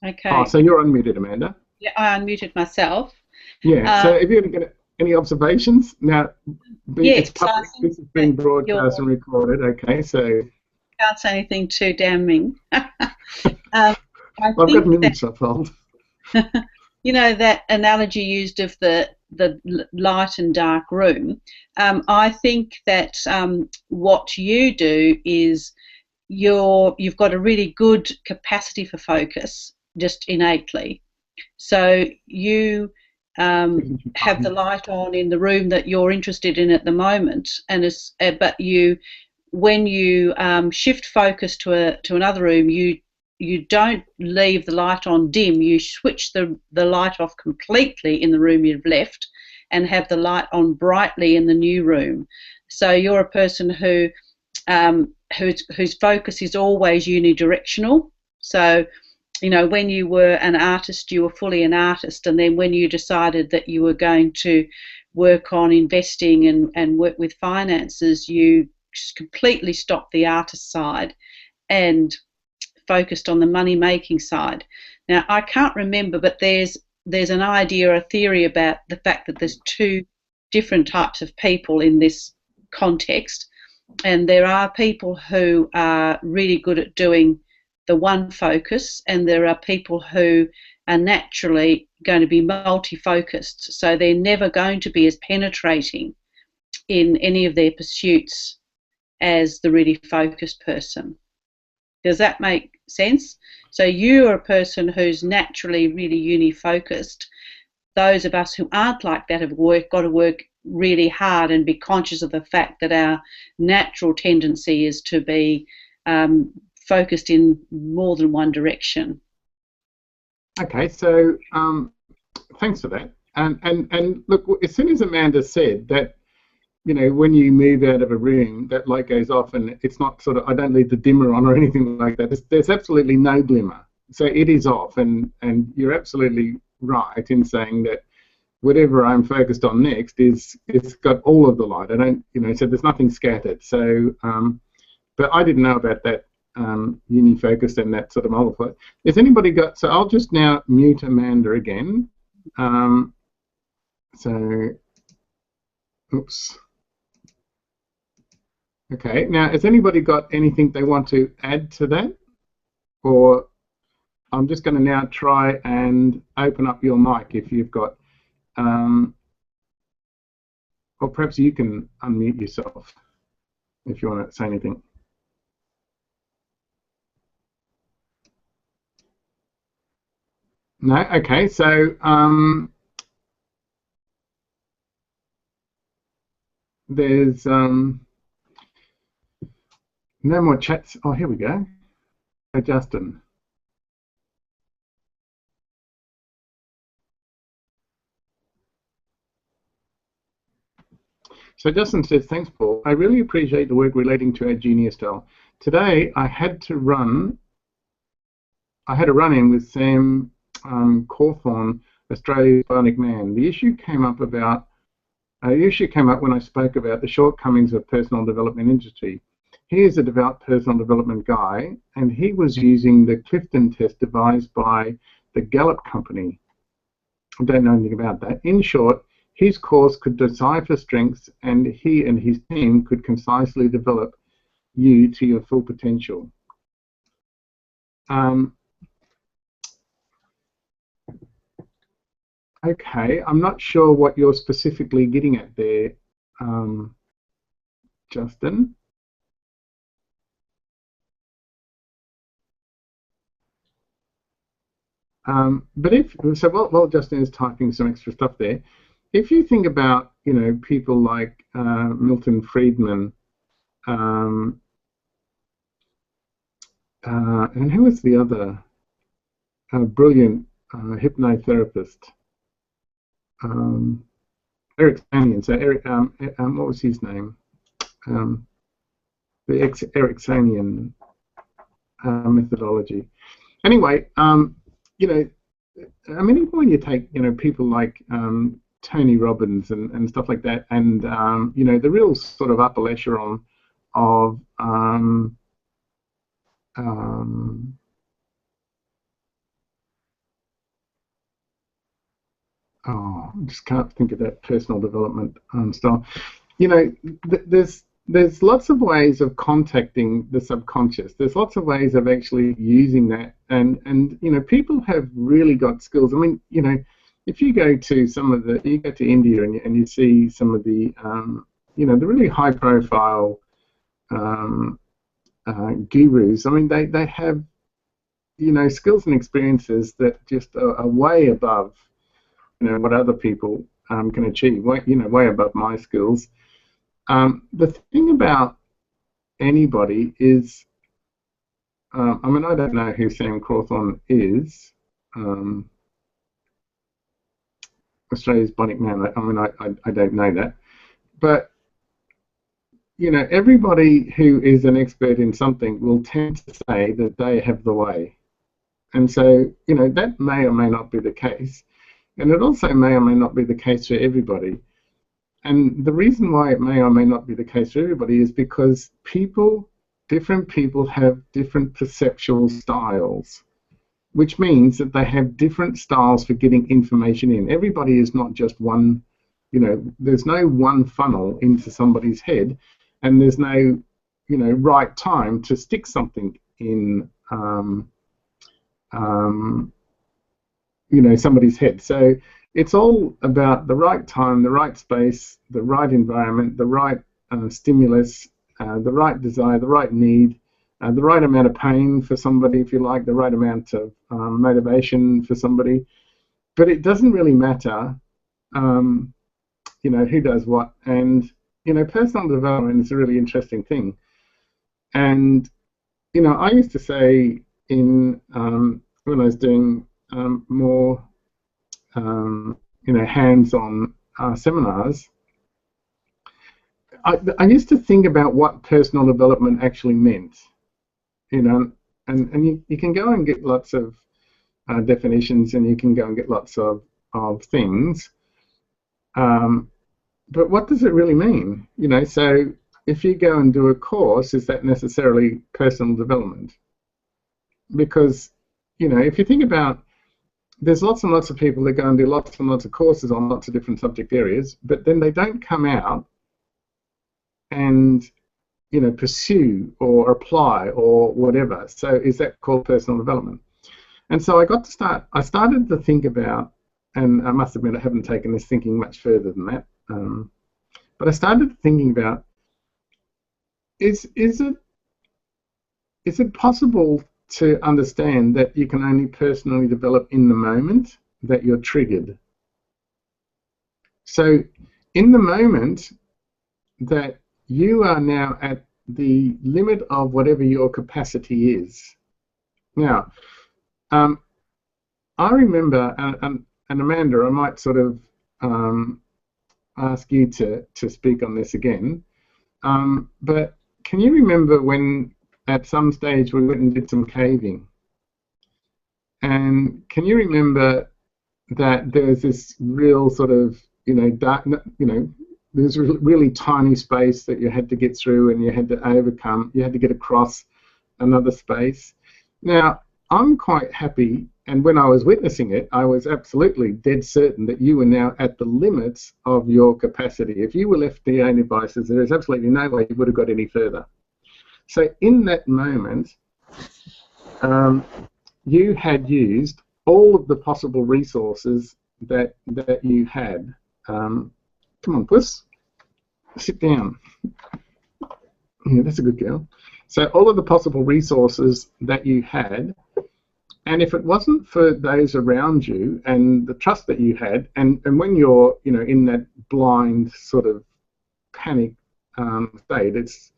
Okay. Oh, so you're unmuted, Amanda. Yeah, I unmuted myself. Yeah, so if you're going to any observations? Now, yes, it's public, this is being broadcast and recorded, okay, so... Can't say anything too damning. I've got an image to uphold. You know, that analogy used of the light and dark room, I think that what you do is you've got a really good capacity for focus, just innately. So you have the light on in the room that you're interested in at the moment, and but when you shift focus to another room, you don't leave the light on dim. You switch the light off completely in the room you've left, and have the light on brightly in the new room. So you're a person whose focus is always unidirectional. So, you know, when you were an artist, you were fully an artist, and then when you decided that you were going to work on investing and work with finances, you completely stopped the artist side and focused on the money-making side. Now, I can't remember, but there's an idea, a theory about the fact that there's two different types of people in this context, and there are people who are really good at doing the one focus, and there are people who are naturally going to be multi-focused, so they're never going to be as penetrating in any of their pursuits as the really focused person. Does that make sense? So you're a person who's naturally really uni-focused. Those of us who aren't like that have got to work really hard and be conscious of the fact that our natural tendency is to be focused in more than one direction. Okay, so thanks for that. And look, as soon as Amanda said that, you know, when you move out of a room, that light goes off, and it's not sort of, I don't leave the dimmer on or anything like that. There's absolutely no glimmer. So it is off, and you're absolutely right in saying that whatever I'm focused on next it's got all of the light. I don't, you know, so there's nothing scattered. So, but I didn't know about that uni-focused and that sort of multiply. Has anybody got, so I'll just now mute Amanda again. So, oops. Okay, now has anybody got anything they want to add to that? Or I'm just going to now try and open up your mic if you've got, or perhaps you can unmute yourself if you want to say anything. No? Okay, so there's no more chats. Oh, here we go. Hey, Justin. So Justin says, thanks, Paul. I really appreciate the work relating to our junior style. Today, I had a run-in with Sam Cawthorne, Australia's Bionic Man. The issue came up when I spoke about the shortcomings of personal development industry. He is a devout personal development guy, and he was using the Clifton test devised by the Gallup Company. I don't know anything about that. In short, his course could decipher strengths, and he and his team could concisely develop you to your full potential. Okay, I'm not sure what you're specifically getting at there, Justin. But while Justin is typing some extra stuff there, if you think about, you know, people like Milton Friedman, and who was the other brilliant hypnotherapist? Ericksonian. So Eric, what was his name? The Ericksonian methodology. Anyway, you know, I mean, even when you take, you know, people like Tony Robbins and stuff like that, and you know, the real sort of upper echelon of I just can't think of that personal development style. You know, there's lots of ways of contacting the subconscious. There's lots of ways of actually using that, and you know, people have really got skills. I mean, you know, if you go to you go to India and you see some of the you know, the really high profile gurus. I mean, they have, you know, skills and experiences that just are way above, you know, what other people can achieve. You know, way above my skills. The thing about anybody is, I mean, I don't know who Sam Cawthorn is. Australia's Bionic Man. I mean, I don't know that, but you know, everybody who is an expert in something will tend to say that they have the way, and so, you know, that may or may not be the case, and it also may or may not be the case for everybody. And the reason why it may or may not be the case for everybody is because different people have different perceptual styles, which means that they have different styles for getting information in. Everybody is not just one, you know, there's no one funnel into somebody's head, and there's no, you know, right time to stick something in, you know, somebody's head. So it's all about the right time, the right space, the right environment, the right stimulus, the right desire, the right need, the right amount of pain for somebody, if you like, the right amount of motivation for somebody. But it doesn't really matter, you know, who does what. And, you know, personal development is a really interesting thing. And, you know, I used to say when I was doing more, you know, hands-on seminars, I used to think about what personal development actually meant, you know, and you can go and get lots of definitions, and you can go and get lots of things, but what does it really mean? You know, so if you go and do a course, is that necessarily personal development? Because, you know, if you think about, there's lots and lots of people that go and do lots and lots of courses on lots of different subject areas, but then they don't come out and, you know, pursue or apply or whatever. So is that called personal development? And so I started to think about, and I must admit I haven't taken this thinking much further than that, but I started thinking about, is it possible to understand that you can only personally develop in the moment that you're triggered? So in the moment that you are now at the limit of whatever your capacity is. Now, I remember, and Amanda, I might sort of ask you to speak on this again, but can you remember when at some stage we went and did some caving? And can you remember that there was this real sort of, you know, dark, you know, there's really tiny space that you had to get through, and you had to overcome, you had to get across another space. Now, I'm quite happy, and when I was witnessing it, I was absolutely dead certain that you were now at the limits of your capacity. If you were left to your own devices, there is absolutely no way you would have got any further. So in that moment, you had used all of the possible resources that you had. Come on, Puss, sit down. Yeah, that's a good girl. So all of the possible resources that you had, and if it wasn't for those around you and the trust that you had, and when you're, you know, in that blind sort of panic state, it's,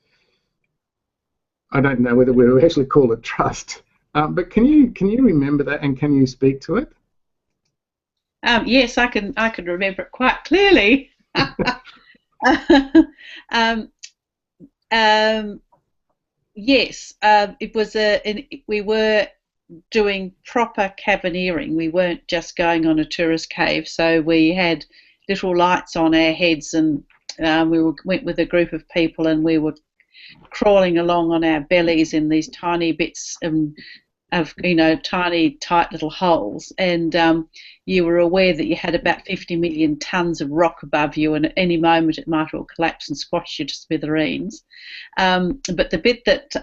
I don't know whether we would actually call it trust, but can you remember that, and can you speak to it? Yes, I can remember it quite clearly. Yes, it was we were doing proper caverneering. We weren't just going on a tourist cave, so we had little lights on our heads, and went with a group of people, and we were crawling along on our bellies in these tiny bits of tiny tight little holes, and you were aware that you had about 50 million tons of rock above you, and at any moment it might all collapse and squash you to smithereens. But the bit that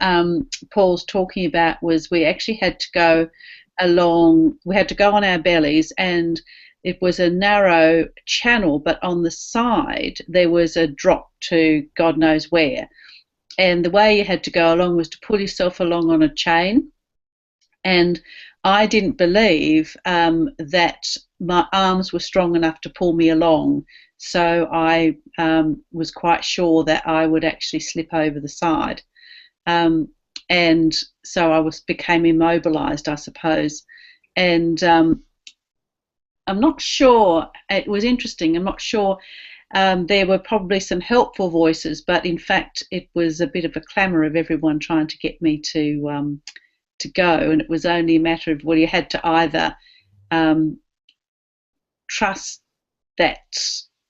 Paul's talking about was we actually had to go along, we had to go on our bellies, and it was a narrow channel, but on the side there was a drop to God knows where. And the way you had to go along was to pull yourself along on a chain. And I didn't believe that my arms were strong enough to pull me along. So I was quite sure that I would actually slip over the side. And so I became immobilized, I suppose. And I'm not sure, it was interesting, I'm not sure. There were probably some helpful voices, but in fact it was a bit of a clamour of everyone trying to get me to go, and it was only a matter of, well, you had to either trust that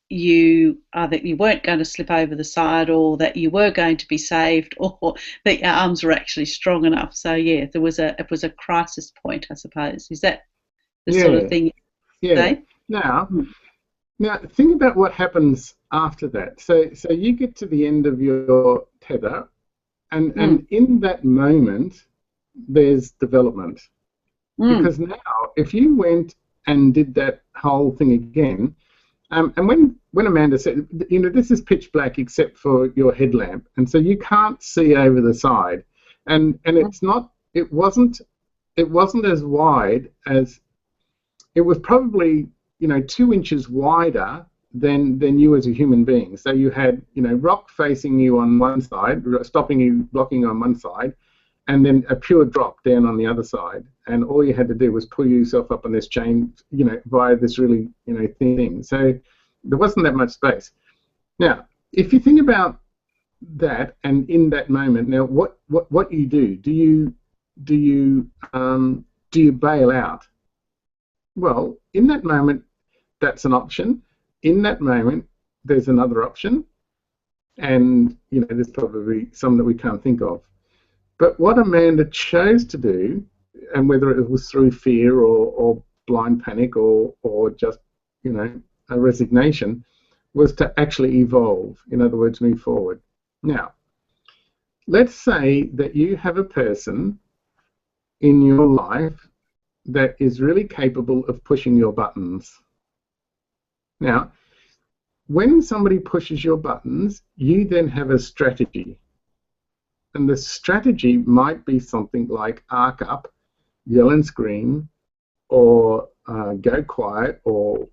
you weren't going to slip over the side, or that you were going to be saved, or that your arms were actually strong enough. So yeah, it was a crisis point, I suppose. Is that the sort of thing you say? Now, think about what happens after that. So you get to the end of your tether, and in that moment, there's development. Because now, if you went and did that whole thing again, and when Amanda said, this is pitch black except for your headlamp, and so you can't see over the side, and it wasn't as wide as, it was probably 2 inches wider than you as a human being. So you had rock facing you on one side, stopping you, blocking you on one side, and then a pure drop down on the other side. And all you had to do was pull yourself up on this chain, via this really thin thing. So there wasn't that much space. Now, if you think about that, and in that moment, now what you do? Do you bail out? Well, in that moment, that's an option. In that moment, there's another option, and there's probably some that we can't think of. But what Amanda chose to do, and whether it was through fear or blind panic or just a resignation, was to actually evolve. In other words, move forward. Now, let's say that you have a person in your life that is really capable of pushing your buttons. Now, when somebody pushes your buttons, you then have a strategy. And the strategy might be something like arc up, yell and scream, or go quiet, or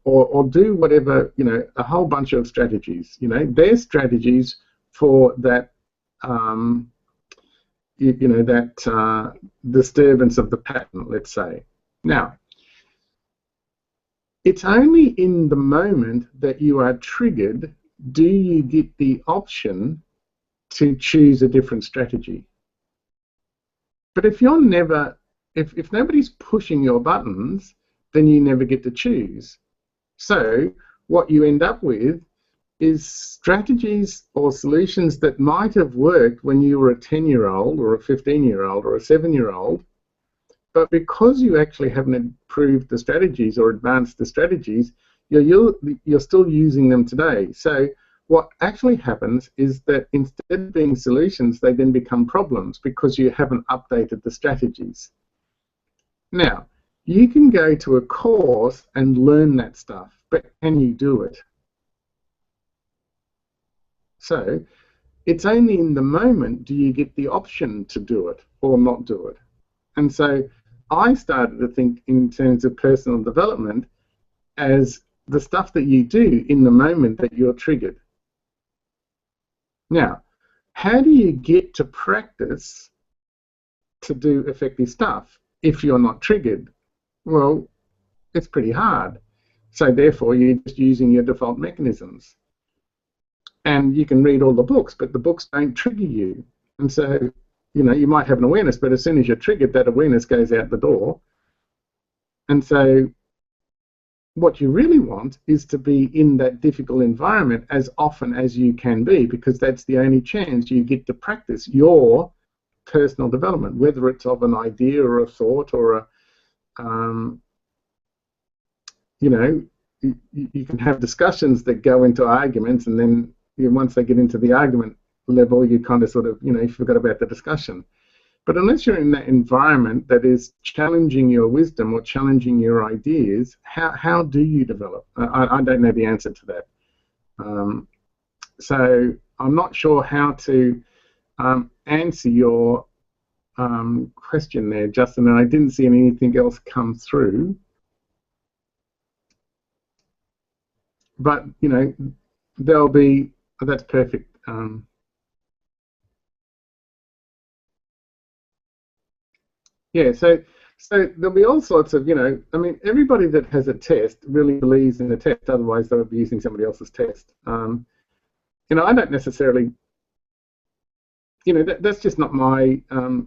do whatever, a whole bunch of strategies. They're strategies for that, that disturbance of the pattern, let's say. Now, it's only in the moment that you are triggered do you get the option to choose a different strategy. But if you're never, if nobody's pushing your buttons, then you never get to choose. So what you end up with is strategies or solutions that might have worked when you were a 10-year-old or a 15-year-old or a 7-year-old, but because you actually haven't improved the strategies or advanced the strategies, you're still using them today. So what actually happens is that instead of being solutions, they then become problems because you haven't updated the strategies. Now, you can go to a course and learn that stuff, but can you do it? So it's only in the moment do you get the option to do it or not do it. And so I started to think in terms of personal development as the stuff that you do in the moment that you're triggered. Now, how do you get to practice to do effective stuff if you're not triggered? Well, it's pretty hard. So therefore, you're just using your default mechanisms. And you can read all the books, but the books don't trigger you. And so, you might have an awareness, but as soon as you're triggered, that awareness goes out the door. And so what you really want is to be in that difficult environment as often as you can be, because that's the only chance you get to practice your personal development, whether it's of an idea or a thought or a, you know, you can have discussions that go into arguments, and then once they get into the argument level, you kind of sort of, you forgot about the discussion. But unless you're in that environment that is challenging your wisdom or challenging your ideas, how do you develop? I don't know the answer to that. So I'm not sure how to answer your question there, Justin, and I didn't see anything else come through. But, there'll be, that's perfect. Yeah, so there'll be all sorts of, I mean, everybody that has a test really believes in the test, otherwise they would be using somebody else's test. I don't necessarily, that's just not my,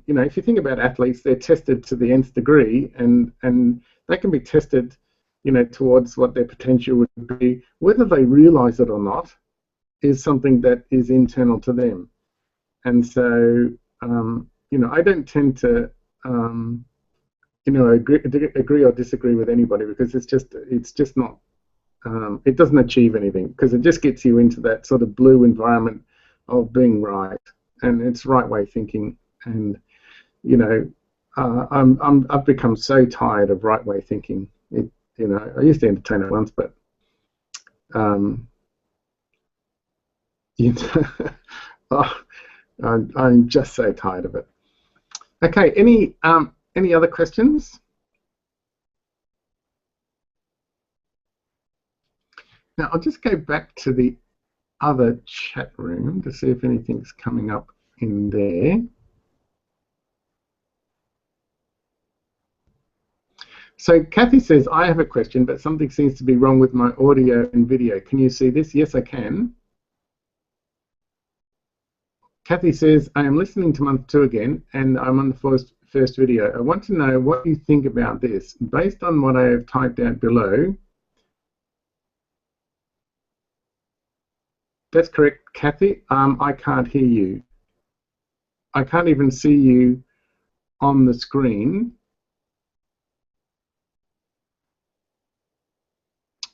if you think about athletes, they're tested to the nth degree, and they can be tested, towards what their potential would be. Whether they realize it or not is something that is internal to them. And so, I don't tend to, agree or disagree with anybody, because it's just not, it doesn't achieve anything, because it just gets you into that sort of blue environment of being right, and it's right way thinking. And I've become so tired of right way thinking. I used to entertain it once, but I'm just so tired of it. Okay, any other questions? Now I'll just go back to the other chat room to see if anything's coming up in there. So Kathy says, I have a question, but something seems to be wrong with my audio and video. Can you see this? Yes, I can. Kathy says, I am listening to month 2 again, and I'm on the first video. I want to know what you think about this. Based on what I have typed out below. That's correct, Kathy. I can't hear you. I can't even see you on the screen.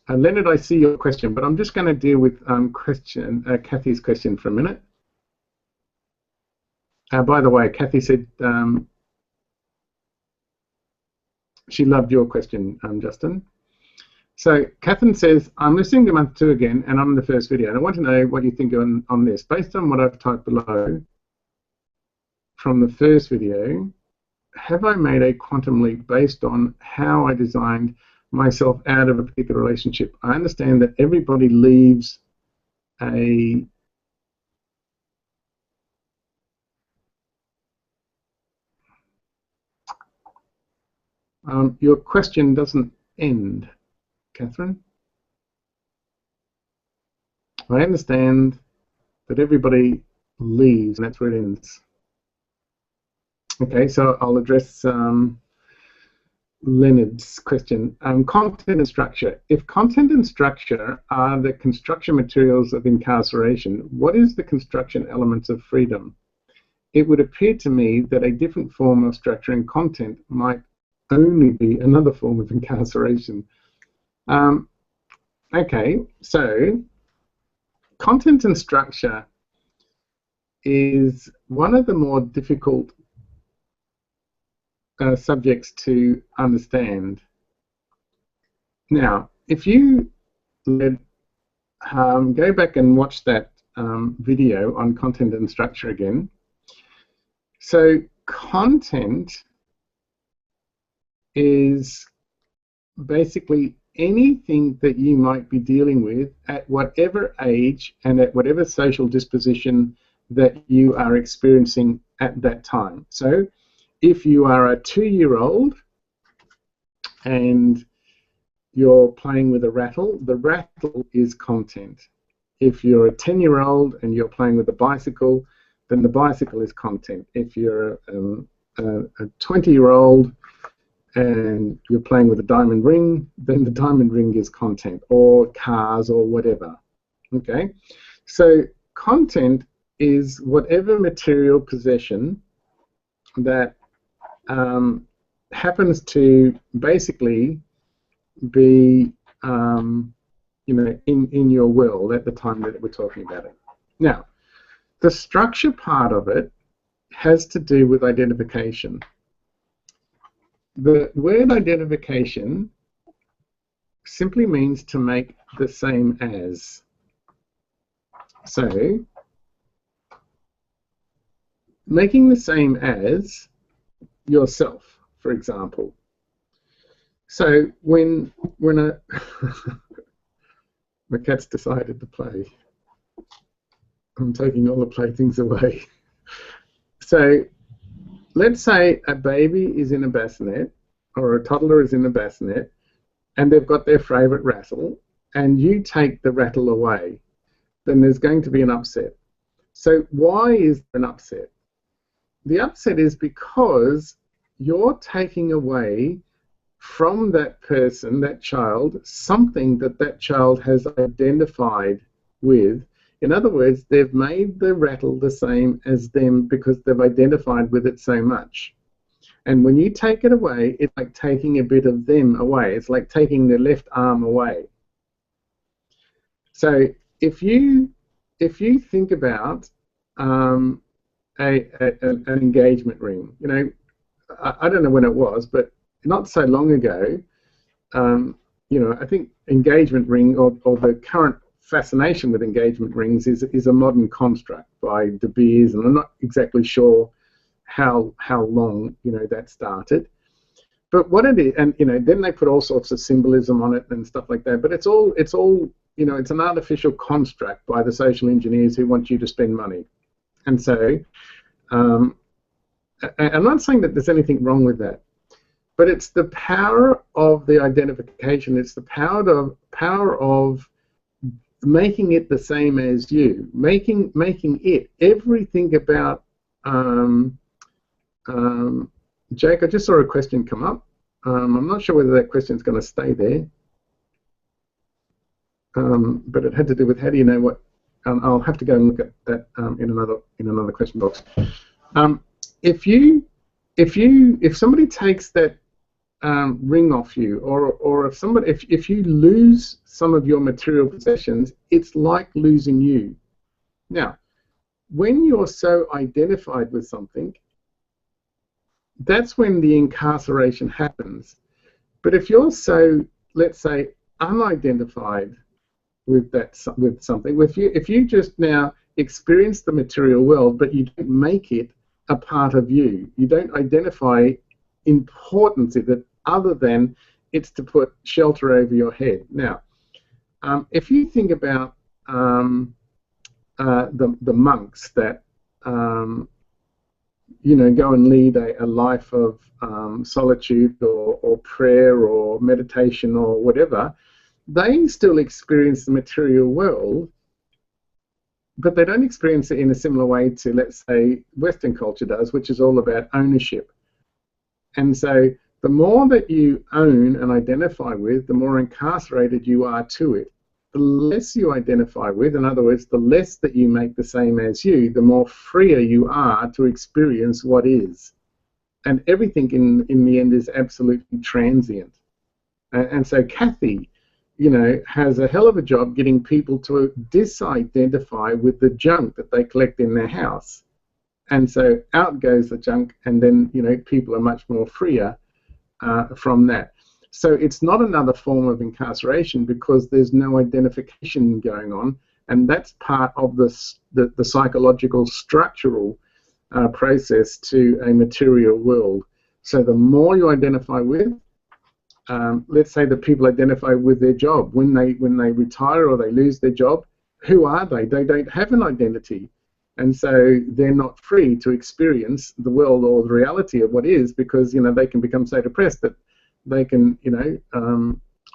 Leonard, I see your question, but I'm just going to deal with Kathy's question for a minute. By the way, Kathy said she loved your question, Justin. So Catherine says, I'm listening to month 2 again, and I'm in the first video, and I want to know what you think on this. Based on what I've typed below from the first video, have I made a quantum leap based on how I designed myself out of a particular relationship? I understand that everybody leaves a your question doesn't end, Catherine. I understand that everybody leaves, and that's where it ends. Okay, so I'll address Leonard's question. Content and structure. If content and structure are the construction materials of incarceration, what is the construction elements of freedom? It would appear to me that a different form of structure and content might only be another form of incarceration. Okay, so content and structure is one of the more difficult subjects to understand. Now, if you go back and watch that video on content and structure again, so content is basically anything that you might be dealing with at whatever age and at whatever social disposition that you are experiencing at that time. So if you are a 2-year-old and you're playing with a rattle, the rattle is content. If you're a 10-year-old and you're playing with a bicycle, then the bicycle is content. If you're a 20-year-old and you're playing with a diamond ring, then the diamond ring is content, or cars, or whatever. Okay, so content is whatever material possession that happens to basically be in your world at the time that we're talking about it. Now, the structure part of it has to do with identification. The word identification simply means to make the same as. So, making the same as yourself, for example. So when my cat's decided to play, I'm taking all the playthings away. So let's say a baby is in a bassinet, or a toddler is in a bassinet, and they've got their favourite rattle, and you take the rattle away, then there's going to be an upset. So why is there an upset? The upset is because you're taking away from that person, that child, something that that child has identified with. In other words, they've made the rattle the same as them because they've identified with it so much. And when you take it away, it's like taking a bit of them away. It's like taking their left arm away. So if you think about an engagement ring, you know, I don't know when it was, but not so long ago, you know, I think engagement ring, or the current fascination with engagement rings, is a modern construct by De Beers, and I'm not exactly sure how long, you know, that started. But what it is, and you know, then they put all sorts of symbolism on it and stuff like that. But it's all you know, it's an artificial construct by the social engineers who want you to spend money. And so, I'm not saying that there's anything wrong with that, but it's the power of the identification. It's the power of making it the same as you, making it everything about. Jake, I just saw a question come up. I'm not sure whether that question is going to stay there, but it had to do with how do you know what. I'll have to go and look at that in another question box. If somebody takes that ring off you, or if you lose some of your material possessions, it's like losing you. Now, when you're so identified with something, that's when the incarceration happens. But if you're so, let's say, unidentified with something, if you just now experience the material world, but you don't make it a part of you, you don't identify importance in it other than it's to put shelter over your head. Now, if you think about the monks that you know, go and lead a life of solitude or prayer or meditation or whatever, they still experience the material world, but they don't experience it in a similar way to, let's say, Western culture does, which is all about ownership. And so the more that you own and identify with, the more incarcerated you are to it. The less you identify with, in other words, the less that you make the same as you, the more freer you are to experience what is. And everything in the end is absolutely transient. And so Kathy, you know, has a hell of a job getting people to disidentify with the junk that they collect in their house. And so out goes the junk, and then, you know, people are much more freer from that. So it's not another form of incarceration because there's no identification going on, and that's part of the psychological structural process to a material world. So the more you identify with, let's say that people identify with their job. When they retire or they lose their job, who are they? They don't have an identity, and so they're not free to experience the world or the reality of what is, because, you know, they can become so depressed that they can, you know,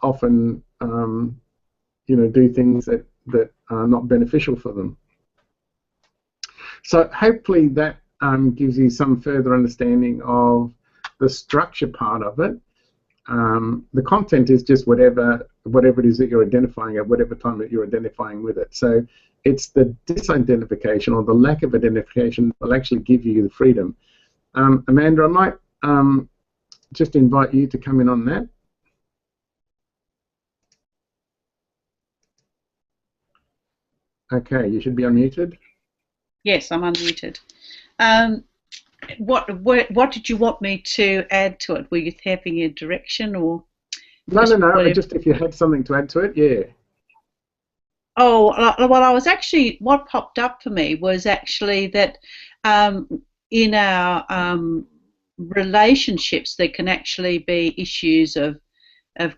often, you know, do things that are not beneficial for them. So hopefully that gives you some further understanding of the structure part of it. The content is just whatever it is that you're identifying at whatever time that you're identifying with it. So it's the disidentification or the lack of identification that will actually give you the freedom. Amanda, I might just invite you to come in on that. Okay, you should be unmuted. Yes, I'm unmuted. What did you want me to add to it? Were you having a direction or? No. Just if you had something to add to it, yeah. Oh, well, I was actually, what popped up for me was actually that in our relationships, there can actually be issues of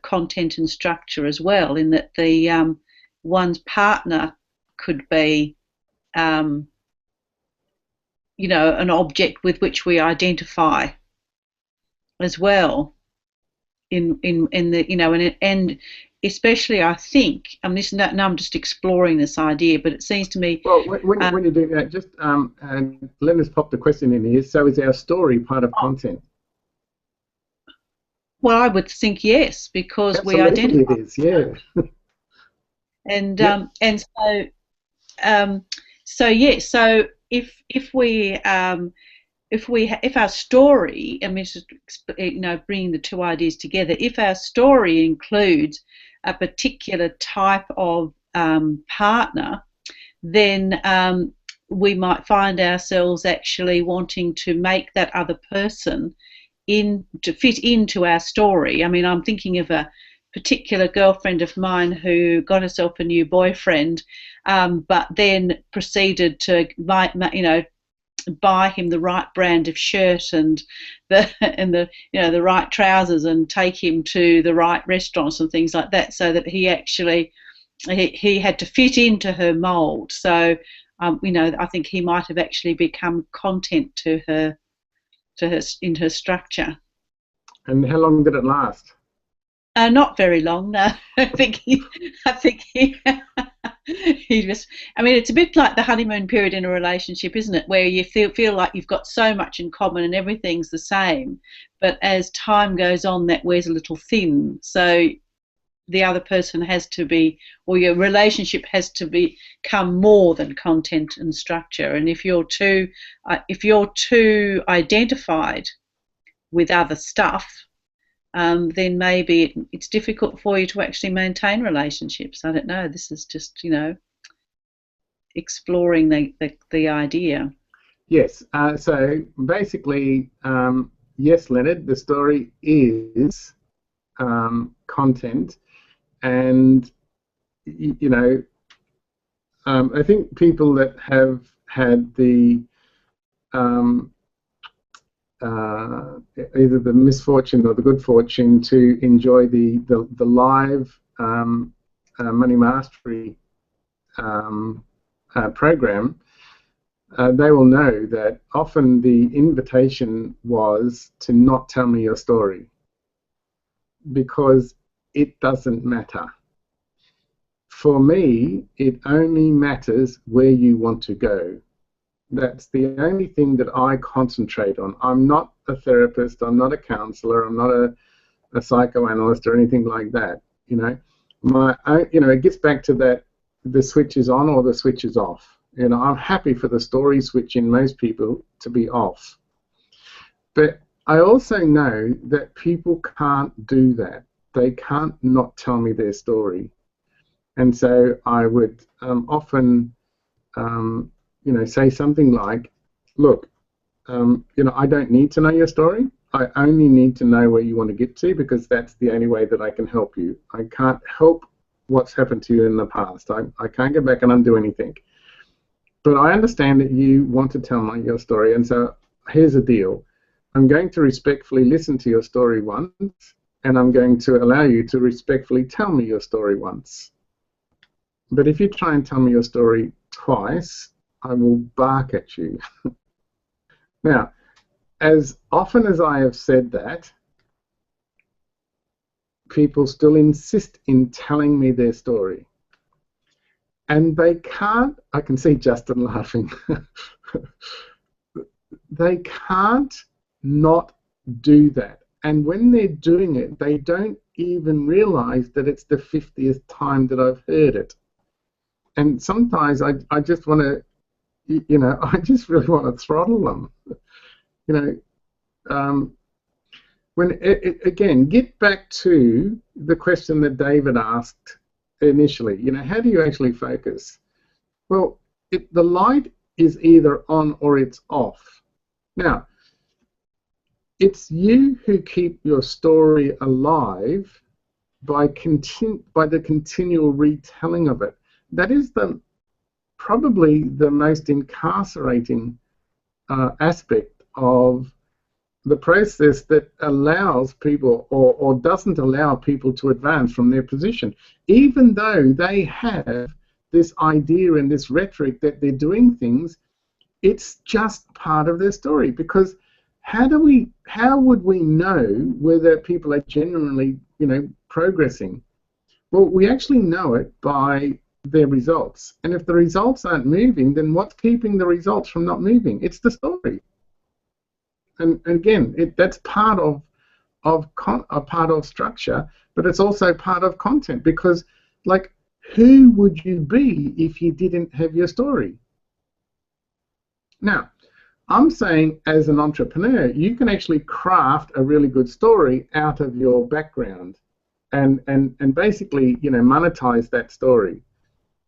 content and structure as well, in that the one's partner could be, you know, an object with which we identify as well. In the, you know, and especially I think, now I'm just exploring this idea, but it seems to me. Well, when you do that, just and Leonard's popped a question in here. So is our story part of content? Well, I would think yes, because Absolutely we identify. It is, yeah. And yep. And so yeah, so if our story, I mean, just, you know, bringing the two ideas together, if our story includes a particular type of partner, then we might find ourselves actually wanting to make that other person to fit into our story. I mean, I'm thinking of a particular girlfriend of mine who got herself a new boyfriend, but then proceeded to, you know, buy him the right brand of shirt and the you know, the right trousers, and take him to the right restaurants and things like that, so that he actually he had to fit into her mold. So you know, I think he might have actually become content to her in her structure. And how long did it last? Not very long, no. I think he just, I mean, it's a bit like the honeymoon period in a relationship, isn't it? Where you feel like you've got so much in common and everything's the same, but as time goes on, that wears a little thin. So the other person has to be, or your relationship has to become more than content and structure. And if you're too identified with other stuff, then maybe it's difficult for you to actually maintain relationships. I don't know. This is just, you know, exploring the idea. Yes. So basically, yes, Leonard, the story is content, and you know, I think people that have had the either the misfortune or the good fortune to enjoy the live money mastery program, they will know that often the invitation was to not tell me your story, because it doesn't matter. For me, it only matters where you want to go. That's the only thing that I concentrate on. I'm not a therapist, I'm not a counselor, I'm not a psychoanalyst or anything like that. You know, it gets back to that, the switch is on or the switch is off. You know, I'm happy for the story switch in most people to be off. But I also know that people can't do that. They can't not tell me their story. And so I would often you know, say something like, look, you know, I don't need to know your story. I only need to know where you want to get to, because that's the only way that I can help you. I can't help what's happened to you in the past. I can't go back and undo anything. But I understand that you want to tell me your story, and so here's the deal. I'm going to respectfully listen to your story once, and I'm going to allow you to respectfully tell me your story once. But if you try and tell me your story twice, I will bark at you. Now, as often as I have said that, people still insist in telling me their story. And they can't, I can see Justin laughing, they can't not do that. And when they're doing it, they don't even realize that it's the 50th time that I've heard it. And sometimes I just want to, you know, I just really want to throttle them. You know, again, get back to the question that David asked initially. You know, how do you actually focus? Well, the light is either on or it's off. Now, it's you who keep your story alive by the continual retelling of it. That is probably the most incarcerating aspect of the process that allows people or doesn't allow people to advance from their position, even though they have this idea and this rhetoric that they're doing things. It's just part of their story, because how would we know whether people are genuinely, you know, progressing? Well, we actually know it by their results, and if the results aren't moving, then what's keeping the results from not moving? It's the story. And again, that's part of structure, but it's also part of content, because, like, who would you be if you didn't have your story? Now, I'm saying as an entrepreneur, you can actually craft a really good story out of your background and basically, you know, monetize that story.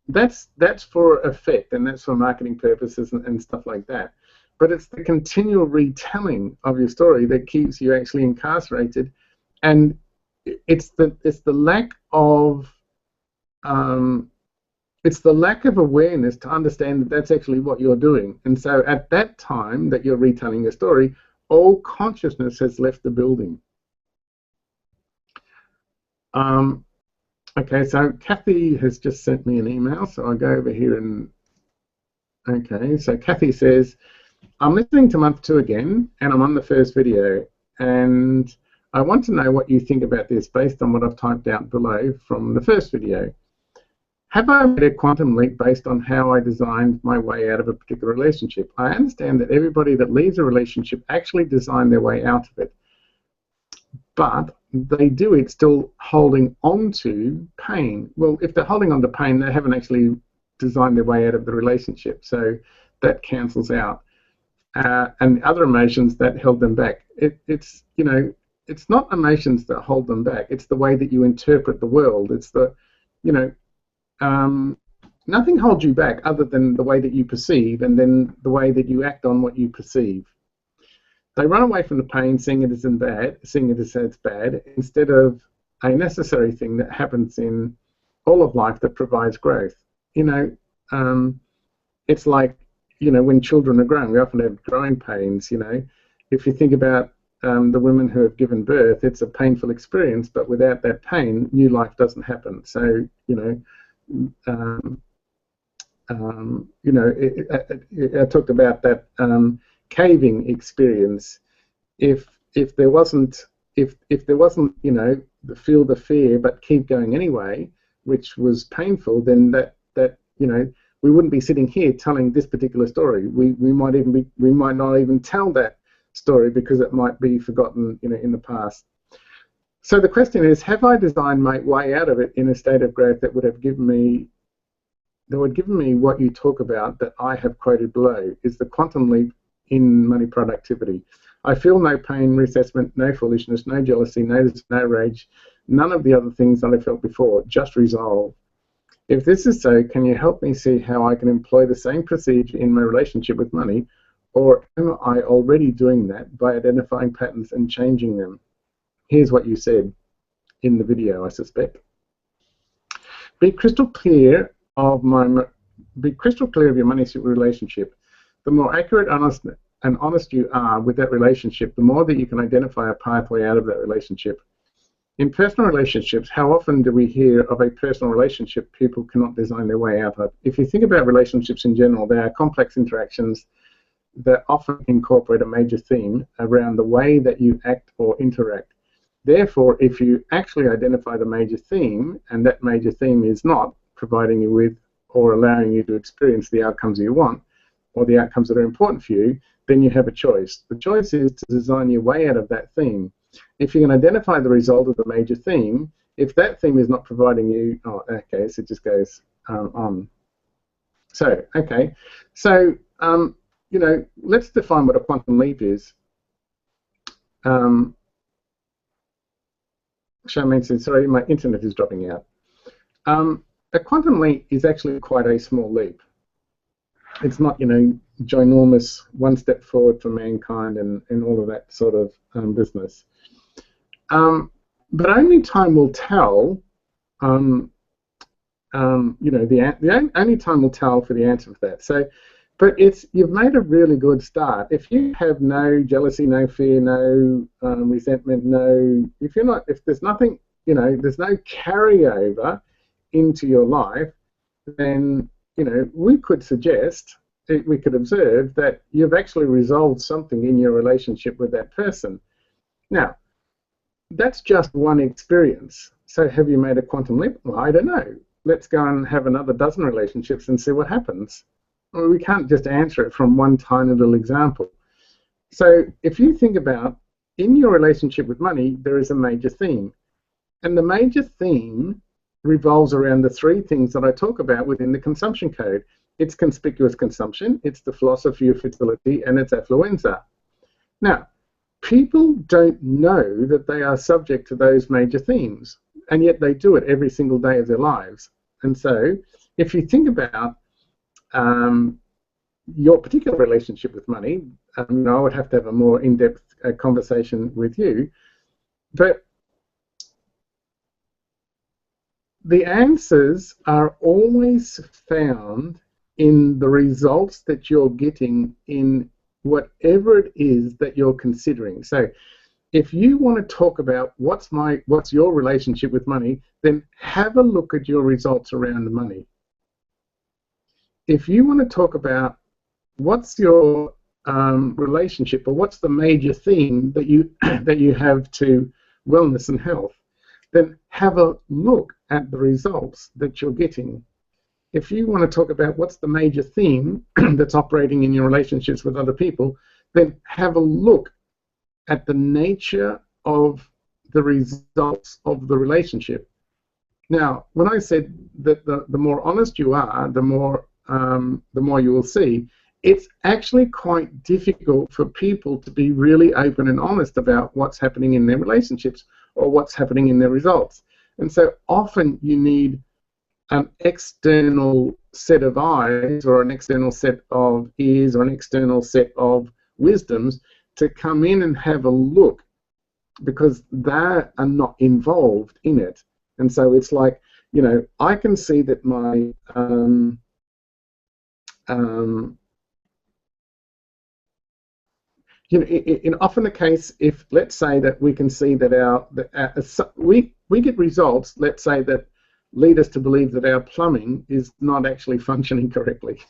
That's for effect, and that's for marketing purposes and stuff like that. But it's the continual retelling of your story that keeps you actually incarcerated, and it's the lack of awareness to understand that that's actually what you're doing. And so at that time that you're retelling your story, all consciousness has left the building. Okay, so Kathy has just sent me an email, so I'll go over here and, okay, so Kathy says, I'm listening to month 2 again, and I'm on the first video, and I want to know what you think about this based on what I've typed out below from the first video. Have I made a quantum leap based on how I designed my way out of a particular relationship? I understand that everybody that leaves a relationship actually designed their way out of it, but they do it still holding on to pain. Well, if they're holding on to pain, they haven't actually designed their way out of the relationship, so that cancels out. And other emotions that held them back. It's, you know, it's not emotions that hold them back. It's the way that you interpret the world. It's the, you know, nothing holds you back other than the way that you perceive, and then the way that you act on what you perceive. They run away from the pain, seeing it as it's bad, instead of a necessary thing that happens in all of life that provides growth. You know, it's like, you know, when children are growing, we often have growing pains. You know, if you think about the women who have given birth, it's a painful experience, but without that pain, new life doesn't happen. So, you know, you know, I talked about that caving experience. If there wasn't, you know, feel the fear but keep going anyway, which was painful, then that you know, we wouldn't be sitting here telling this particular story. We might not even tell that story because it might be forgotten, you know, in the past. So the question is, have I designed my way out of it in a state of growth that would have given me what you talk about that I have quoted below? Is the quantum leap in money productivity. I feel no pain, reassessment, no foolishness, no jealousy, no rage, none of the other things that I felt before, just resolve. If this is so, can you help me see how I can employ the same procedure in my relationship with money, or am I already doing that by identifying patterns and changing them? Here's what you said in the video, I suspect. Be crystal clear of your money relationship. The more accurate, honest you are with that relationship, the more that you can identify a pathway out of that relationship. In personal relationships, how often do we hear of a personal relationship people cannot design their way out of? If you think about relationships in general, they are complex interactions that often incorporate a major theme around the way that you act or interact. Therefore, if you actually identify the major theme, and that major theme is not providing you with or allowing you to experience the outcomes you want, or the outcomes that are important for you, then you have a choice. The choice is to design your way out of that theme. If you can identify the result of the major theme, if that theme is not providing you, oh, okay, so it just goes on. So, okay, so, you know, let's define what a quantum leap is. Sorry, my internet is dropping out. A quantum leap is actually quite a small leap. It's not, you know, ginormous, one step forward for mankind and all of that sort of business. But only time will tell. You know, the only time will tell for the answer for that. So, but you've made a really good start. If you have no jealousy, no fear, no resentment, if there's nothing, you know, there's no carryover into your life, then, you know, we could suggest, we could observe that you've actually resolved something in your relationship with that person. Now, that's just one experience. So have you made a quantum leap? Well, I don't know. Let's go and have another dozen relationships and see what happens. Well, we can't just answer it from one tiny little example. So if you think about, in your relationship with money, there is a major theme. And the major theme revolves around the three things that I talk about within the consumption code. It's conspicuous consumption, it's the philosophy of fertility, and it's affluenza. Now, people don't know that they are subject to those major themes, and yet they do it every single day of their lives. And so, if you think about your particular relationship with money, I would have to have a more in-depth conversation with you, but the answers are always found in the results that you're getting in whatever it is that you're considering. So if you want to talk about what's your relationship with money, then have a look at your results around money. If you want to talk about what's your relationship, or what's the major theme that you have to wellness and health, then have a look at the results that you're getting. If you want to talk about what's the major theme that's operating in your relationships with other people, then have a look at the nature of the results of the relationship. Now, when I said that the more honest you are, the more you will see, it's actually quite difficult for people to be really open and honest about what's happening in their relationships or what's happening in their results. And so often you need an external set of eyes or an external set of ears or an external set of wisdoms to come in and have a look, because they are not involved in it. And so it's like, you know, I can see that my you know, in often the case, if let's say that we can see that we get results, let's say, that lead us to believe that our plumbing is not actually functioning correctly.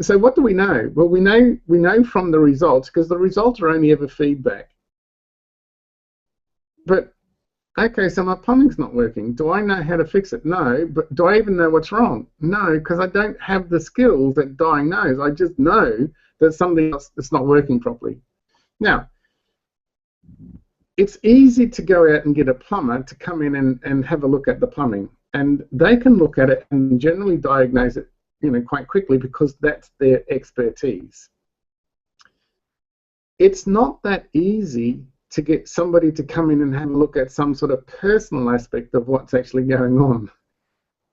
So what do we know? Well, we know from the results, because the results are only ever feedback. But okay, so my plumbing's not working. Do I know how to fix it? No. But do I even know what's wrong? No, because I don't have the skills that diagnose. I just know that something else is not working properly. Now, it's easy to go out and get a plumber to come in and have a look at the plumbing, and they can look at it and generally diagnose it, you know, quite quickly, because that's their expertise. It's not that easy to get somebody to come in and have a look at some sort of personal aspect of what's actually going on,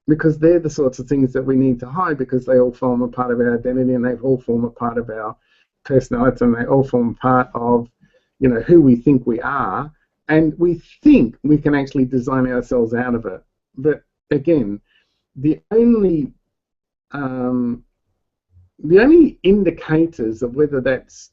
because they're the sorts of things that we need to hide, because they all form a part of our identity, and they all form a part of our personality, and they all form part of, you know, who we think we are, and we think we can actually design ourselves out of it. But again, the only indicators of whether that's,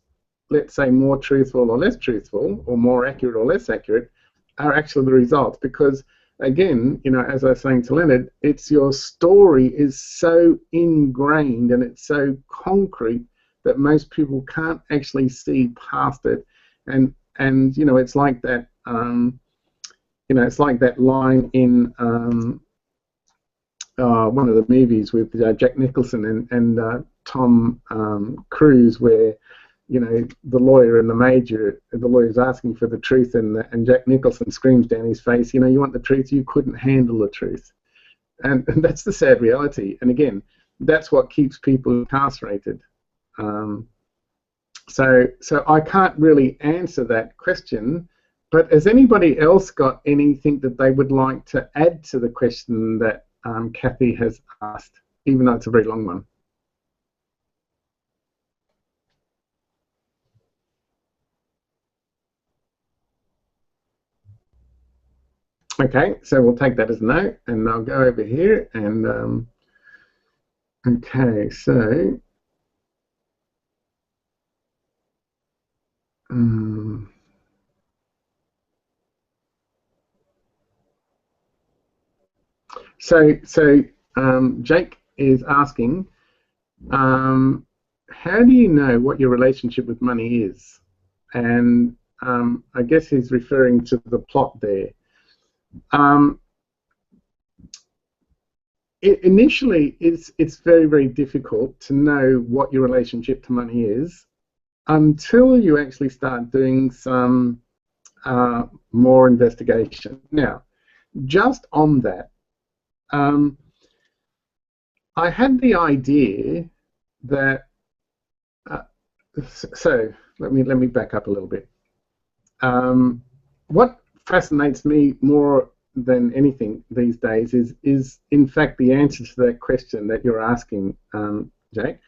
let's say, more truthful or less truthful, or more accurate or less accurate, are actually the results. Because again, you know, as I was saying to Leonard, it's your story is so ingrained and it's so concrete that most people can't actually see past it. And you know, it's like that. You know, it's like that line in one of the movies with Jack Nicholson and Tom Cruise, where the lawyer and the lawyer's asking for the truth, and Jack Nicholson screams down his face, you want the truth, you couldn't handle the truth. And that's the sad reality. And again, that's what keeps people incarcerated. So I can't really answer that question, but has anybody else got anything that they would like to add to the question that Kathy has asked, even though it's a very long one? Okay, so we'll take that as a no, and I'll go over here and okay, so Jake is asking, how do you know what your relationship with money is? And I guess he's referring to the plot there. Initially, it's very, very difficult to know what your relationship to money is until you actually start doing some more investigation. Now, just on that, I had the idea that so let me back up a little bit. What fascinates me more than anything these days is in fact the answer to that question that you're asking, Jake.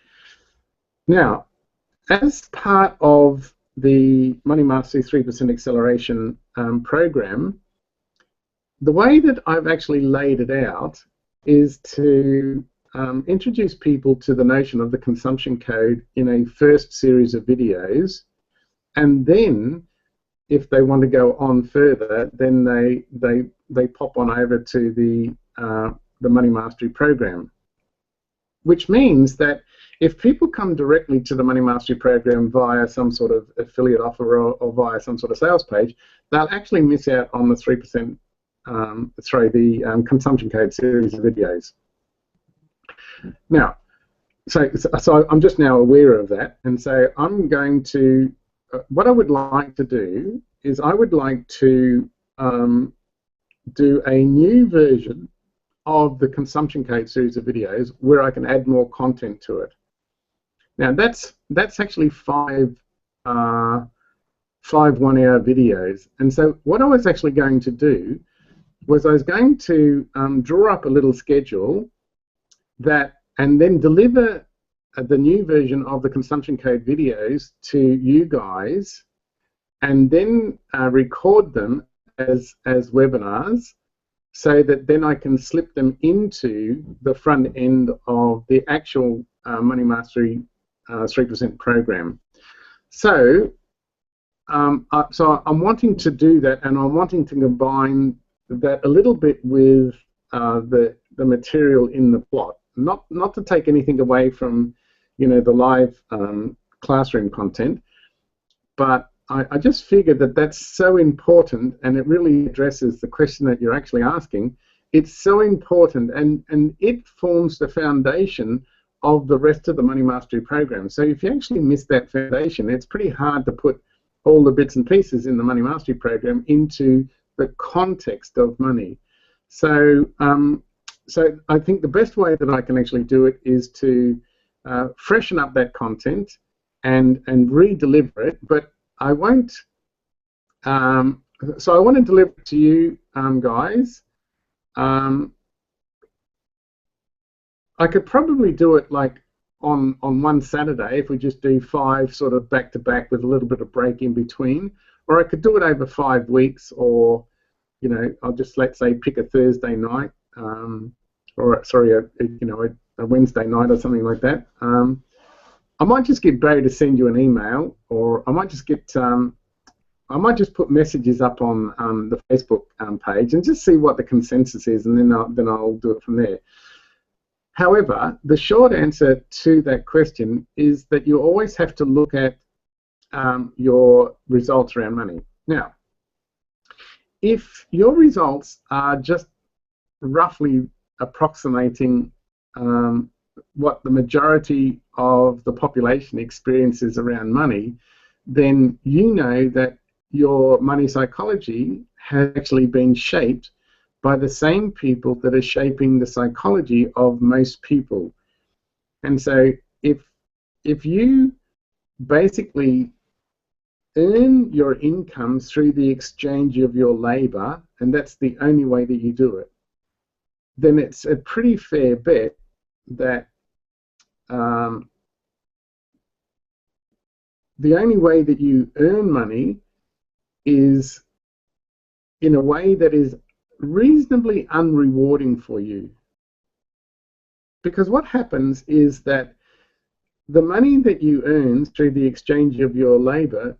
Now, as part of the Money Mastery 3% Acceleration program, the way that I've actually laid it out is to introduce people to the notion of the consumption code in a first series of videos, and then if they want to go on further, then they pop on over to the Money Mastery program, which means that if people come directly to the Money Mastery program via some sort of affiliate offer or via some sort of sales page, they'll actually miss out on the 3%, the consumption code series of videos. Now, so I'm just now aware of that, and so I'm going to, what I would like to do is I would like to do a new version of the consumption code series of videos where I can add more content to it. Now that's actually five 1-hour videos, and so what I was actually going to do was I was going to draw up a little schedule that, and then deliver the new version of the consumption code videos to you guys, and then record them as webinars, so that then I can slip them into the front end of the actual Money Mastery 3% program. So, so I'm wanting to do that, and I'm wanting to combine that a little bit with the material in the plot. Not to take anything away from, the live classroom content, but I just figured that that's so important, and it really addresses the question that you're actually asking. It's so important, and it forms the foundation of the rest of the Money Mastery program. So if you actually miss that foundation, it's pretty hard to put all the bits and pieces in the Money Mastery program into the context of money. So so I think the best way that I can actually do it is to freshen up that content and re-deliver it, but I won't. So I want to deliver it to you guys. I could probably do it like on one Saturday if we just do 5 sort of back-to-back with a little bit of break in between, or I could do it over 5 weeks, or I'll just, let's say, pick a Thursday night, or sorry, a Wednesday night or something like that. I might just get Barry to send you an email, or I might just get I might just put messages up on the Facebook page and just see what the consensus is, and then I'll do it from there. However, the short answer to that question is that you always have to look at your results around money. Now, if your results are just roughly approximating what the majority of the population experiences around money, then you know that your money psychology has actually been shaped by the same people that are shaping the psychology of most people. And so if you basically earn your income through the exchange of your labor, and that's the only way that you do it, then it's a pretty fair bet that the only way that you earn money is in a way that is reasonably unrewarding for you. Because what happens is that the money that you earn through the exchange of your labor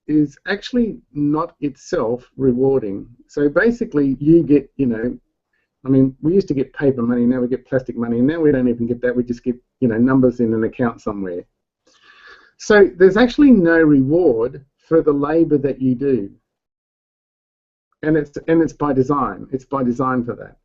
is actually not itself rewarding. So basically you get, I mean, we used to get paper money, now we get plastic money, and now we don't even get that, we just get, numbers in an account somewhere. So there's actually no reward for the labor that you do. And it's by design. It's by design for that.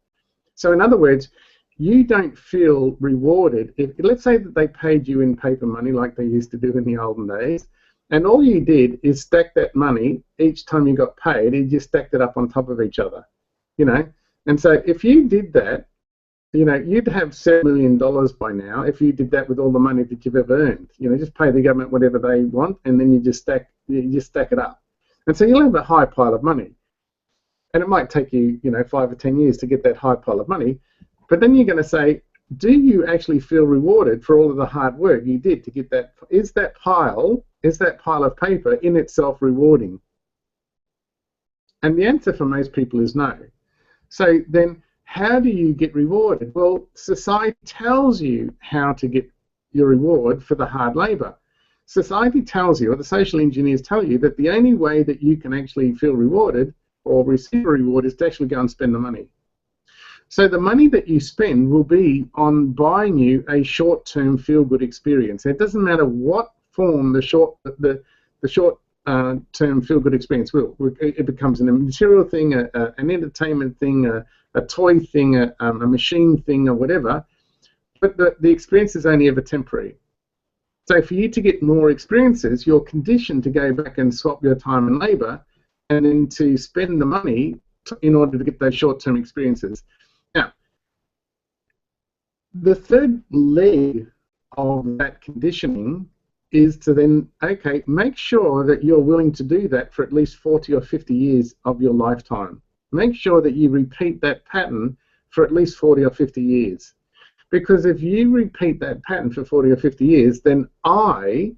So in other words, you don't feel rewarded if, let's say that they paid you in paper money like they used to do in the olden days, and all you did is stack that money each time you got paid, you just stacked it up on top of each other, And so if you did that, you'd have $7 million by now if you did that with all the money that you've ever earned. Just pay the government whatever they want, and then you just stack it up. And so you'll have a high pile of money. And it might take you, 5 or 10 years to get that high pile of money. But then you're going to say, do you actually feel rewarded for all of the hard work you did to get that? Is that pile of paper in itself rewarding? And the answer for most people is no. So then how do you get rewarded? Well, society tells you how to get your reward for the hard labor. Society tells you, or the social engineers tell you, that the only way that you can actually feel rewarded or receive a reward is to actually go and spend the money. So the money that you spend will be on buying you a short-term feel-good experience. It doesn't matter what form the short-term feel-good experience will. It becomes a material thing, an entertainment thing, a toy thing, a machine thing, or whatever. But the experience is only ever temporary. So for you to get more experiences, you're conditioned to go back and swap your time and labor, and then to spend the money in order to get those short-term experiences. Now, the third leg of that conditioning is to then, okay, make sure that you're willing to do that for at least 40 or 50 years of your lifetime. Make sure that you repeat that pattern for at least 40 or 50 years. Because if you repeat that pattern for 40 or 50 years, then I,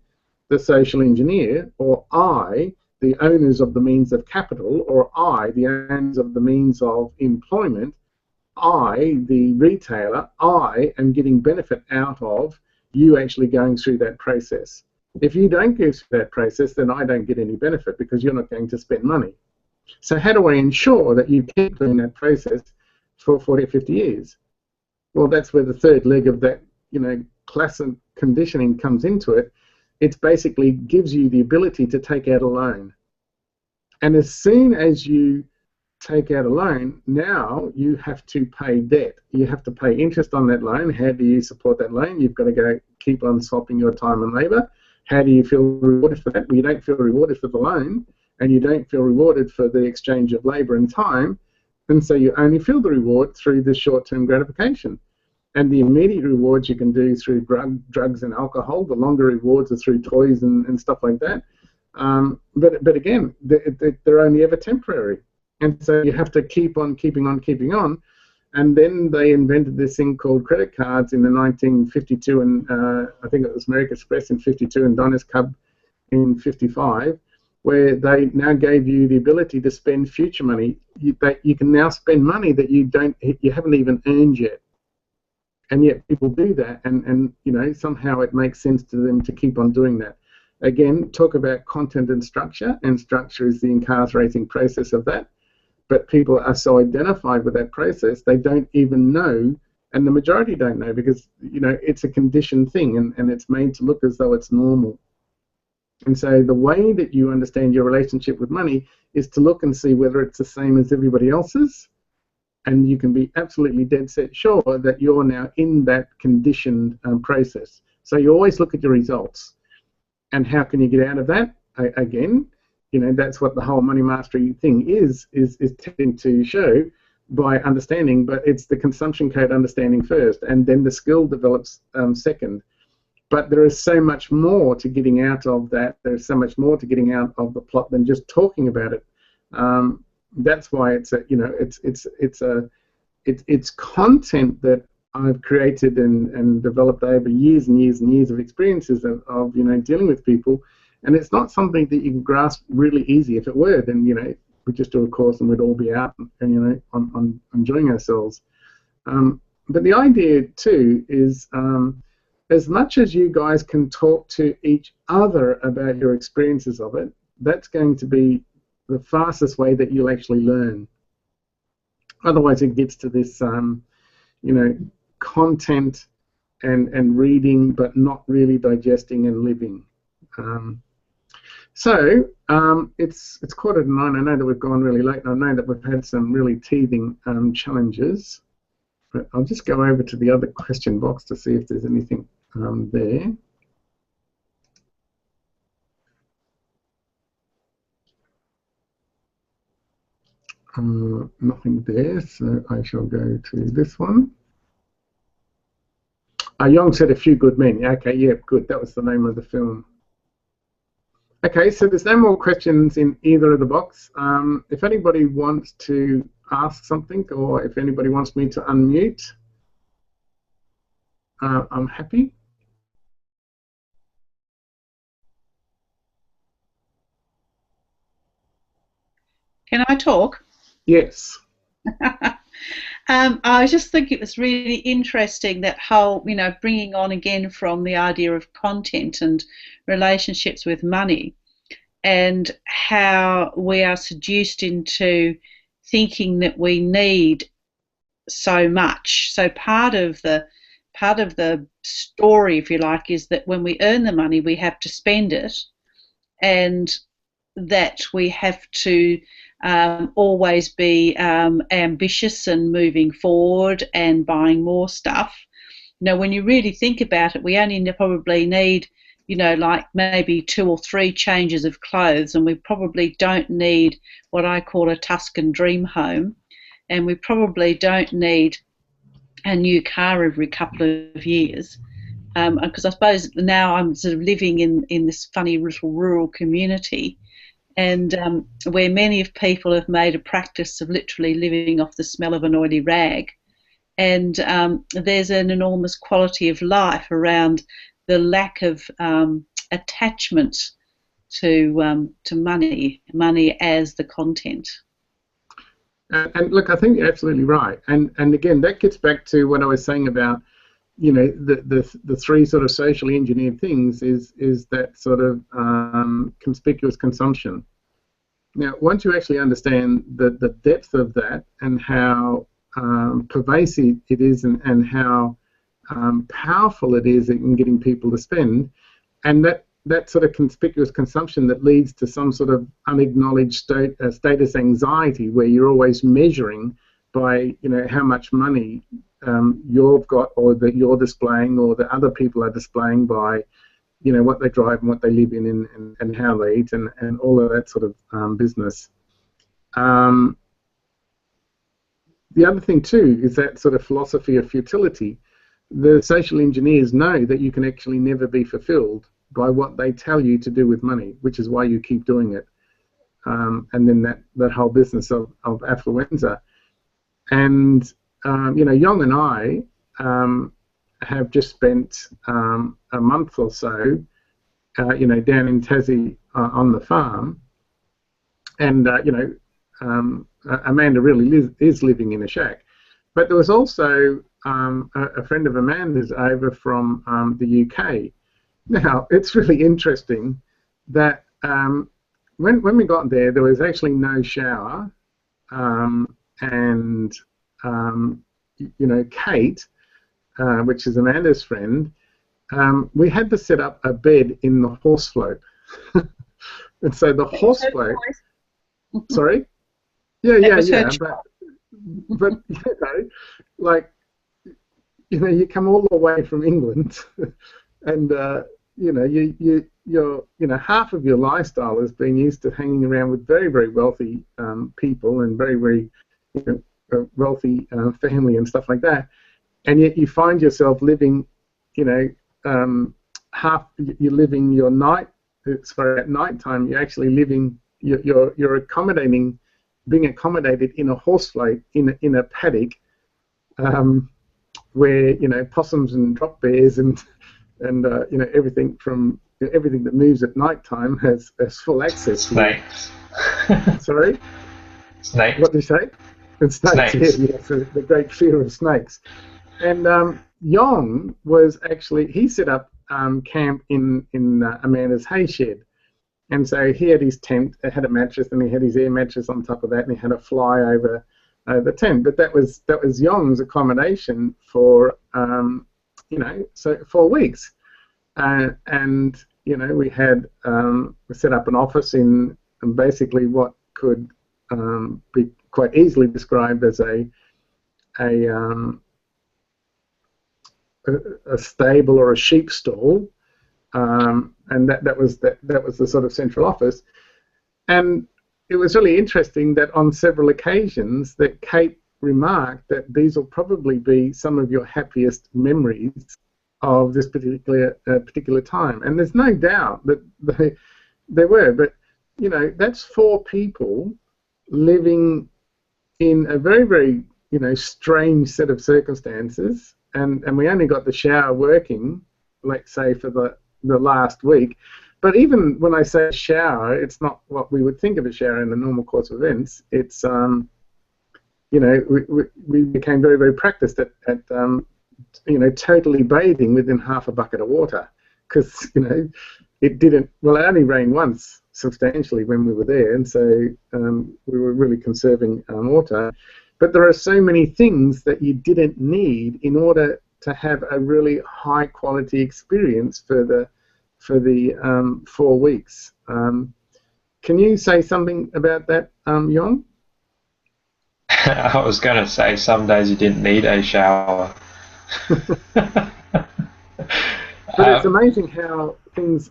the social engineer, or I, the owners of the means of capital, or I, the owners of the means of employment, I, the retailer, I am getting benefit out of you actually going through that process. If you don't go through that process, then I don't get any benefit because you're not going to spend money. So how do I ensure that you keep doing that process for 40 or 50 years? Well, that's where the third leg of that, classic conditioning comes into it. It basically gives you the ability to take out a loan. And as soon as you take out a loan, now you have to pay debt. You have to pay interest on that loan. How do you support that loan? You've got to go keep on swapping your time and labor. How do you feel rewarded for that? Well, you don't feel rewarded for the loan, and you don't feel rewarded for the exchange of labor and time, and so you only feel the reward through the short-term gratification. And the immediate rewards you can do through drugs and alcohol. The longer rewards are through toys and stuff like that. But again, they're only ever temporary. And so you have to keep on keeping on. And then they invented this thing called credit cards in the 1952, and I think it was American Express in 52 and Diners Club in 55, where they now gave you the ability to spend future money. You can now spend money that you haven't even earned yet. And yet people do that, and somehow it makes sense to them to keep on doing that. Again, talk about content and structure is the incarcerating process of that. But people are so identified with that process, they don't even know, and the majority don't know because, it's a conditioned thing and it's made to look as though it's normal. And so the way that you understand your relationship with money is to look and see whether it's the same as everybody else's, and you can be absolutely dead set sure that you're now in that conditioned process. So you always look at your results, and how can you get out of that? Again, you know, that's what the whole money mastery thing is tending to show by understanding, but it's the consumption code understanding first, and then the skill develops second. But there is so much more to getting out of that. There's so much more to getting out of the plot than just talking about it. That's why it's a, you know, it's content that I've created and developed over years and years and years of experiences of you know, dealing with people, and it's not something that you can grasp really easy. If it were, then, you know, we'd just do a course and we'd all be out and, you know, on enjoying ourselves. But the idea too is, as much as you guys can talk to each other about your experiences of it, that's going to be the fastest way that you'll actually learn. Otherwise, it gets to this, you know, content and reading, but not really digesting and living. So it's 8:45. I know that we've gone really late, and I know that we've had some really teething challenges. But I'll just go over to the other question box to see if there's anything there. Nothing there, so I shall go to this one. Young said A Few Good Men. Okay, yeah, good. That was the name of the film. Okay, so there's no more questions in either of the box. If anybody wants to ask something, or if anybody wants me to unmute, I'm happy. Can I talk? Yes. I just think it was really interesting, that whole, you know, bringing on again from the idea of content and relationships with money, and how we are seduced into thinking that we need so much. So part of the story, if you like, is that when we earn the money, we have to spend it, and that we have to always be ambitious and moving forward and buying more stuff. You know, when you really think about it, we only probably need, you know, like maybe 2 or 3 changes of clothes, and we probably don't need what I call a Tuscan dream home, and we probably don't need a new car every couple of years. Because I suppose now I'm sort of living in this funny little rural community, and where many of people have made a practice of literally living off the smell of an oily rag, and there's an enormous quality of life around the lack of attachment to money as the content. And look, I think you're absolutely right. And again, that gets back to what I was saying about, you know, the 3 sort of socially engineered things is that sort of conspicuous consumption. Now, once you actually understand the depth of that and how pervasive it is, and how powerful it is in getting people to spend, and that sort of conspicuous consumption that leads to some sort of unacknowledged status anxiety, where you're always measuring by, you know, how much money you've got, or that you're displaying, or that other people are displaying by, you know, what they drive and what they live in, and how they eat, and all of that sort of business. The other thing too is that sort of philosophy of futility. The social engineers know that you can actually never be fulfilled by what they tell you to do with money, which is why you keep doing it. And then that whole business of affluenza. And you know, Yong and I have just spent a month or so, you know, down in Tassie on the farm, and you know, Amanda really is living in a shack. But there was also a friend of Amanda's over from the UK. Now, it's really interesting that when we got there was actually no shower, and you know, Kate, which is Amanda's friend, we had to set up a bed in the horse float. And so the horse float, sorry? Yeah. but like you come all the way from England, and you're half of your lifestyle has been used to hanging around with very, very wealthy people and very, very wealthy family and stuff like that, and yet you find yourself living, half you're living your night. Sorry, at night time you're actually living. You're being accommodated in a horse float in a paddock, where possums and drop bears and everything everything that moves at night time has full access. Snakes. Sorry. Snakes. What did you say? And snakes. Yes, the great fear of snakes. And Yong was actually he set up camp in Amanda's hay shed. And so he had his tent, it had a mattress, and he had his air mattress on top of that, and he had a fly over the tent. But that was Yong's accommodation for 4 weeks, and we had we set up an office in basically what could be quite easily described as a stable or a sheep stall. And that was the sort of central office, and it was really interesting that on several occasions that Kate remarked that these will probably be some of your happiest memories of this particular time, and there's no doubt that they were, but that's 4 people living in a very, very strange set of circumstances, and we only got the shower working, let's say, for the last week. But even when I say shower, it's not what we would think of a shower in the normal course of events. It's we became very, very practiced at totally bathing within half a bucket of water, because it didn't, well, it only rained once substantially when we were there, and so we were really conserving water. But there are so many things that you didn't need in order to have a really high quality experience for the 4 weeks. Can you say something about that, Jon? I was going to say some days you didn't need a shower. But it's amazing how things,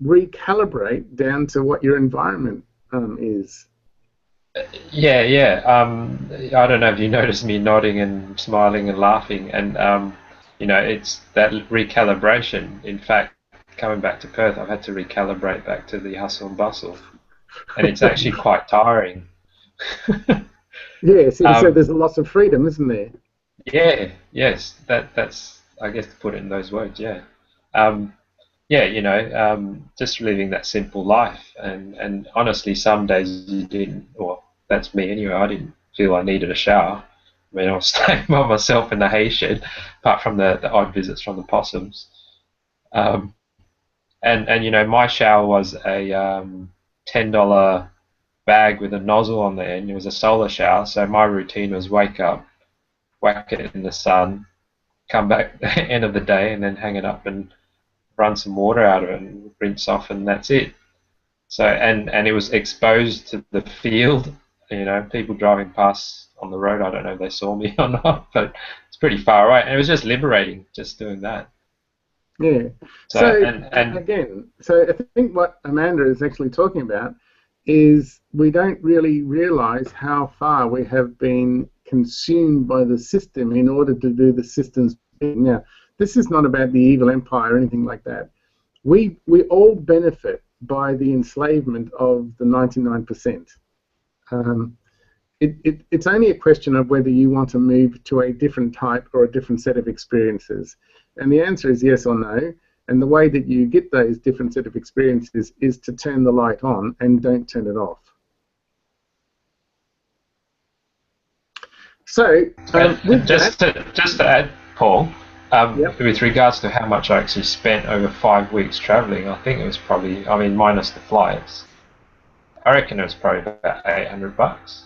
recalibrate down to what your environment is. Yeah. I don't know if you noticed me nodding and smiling and laughing, and it's that recalibration. In fact, coming back to Perth, I've had to recalibrate back to the hustle and bustle, and it's actually quite tiring. Yes, so there's a loss of freedom, isn't there? Yeah, yes, that's I guess to put it in those words. Yeah, just living that simple life, and honestly, some days you didn't, or that's me anyway. I didn't feel I needed a shower. I mean, I was staying by myself in the hay shed, apart from the odd visits from the possums. And my shower was a $10 bag with a nozzle on the end. It was a solar shower, so my routine was wake up, whack it in the sun, come back at the end of the day, and then hang it up and run some water out of it and rinse off, and that's it. So and it was exposed to the field. People driving past on the road, I don't know if they saw me or not, but it's pretty far away, and it was just liberating just doing that. Yeah. So again, I think what Amanda is actually talking about is we don't really realize how far we have been consumed by the system in order to do the system's bidding. Now, this is not about the evil empire or anything like that. We all benefit by the enslavement of the 99%. It's only a question of whether you want to move to a different type or a different set of experiences. And the answer is yes or no. And the way that you get those different set of experiences is to turn the light on and don't turn it off. So, just to add, Paul, with regards to how much I actually spent over 5 weeks travelling, I think it was probably, minus the flights, I reckon it was probably about $800.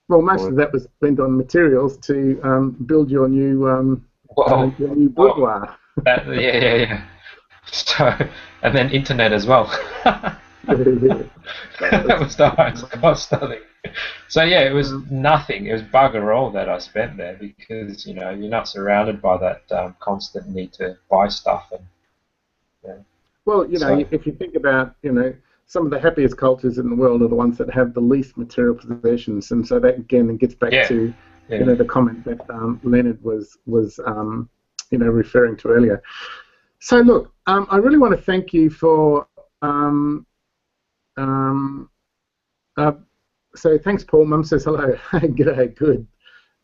Well, most of that was spent on materials to build your new boudoir. Yeah. So, and then internet as well. That was the highest cost, I think. So yeah, it was nothing. It was bugger all that I spent there because you're not surrounded by that constant need to buy stuff and. Yeah. Well, So, if you think about, some of the happiest cultures in the world are the ones that have the least material possessions, and so that again gets back to, the comment that Leonard was referring to earlier. So look, I really want to thank you for. So thanks, Paul. Mum says hello. G'day, good.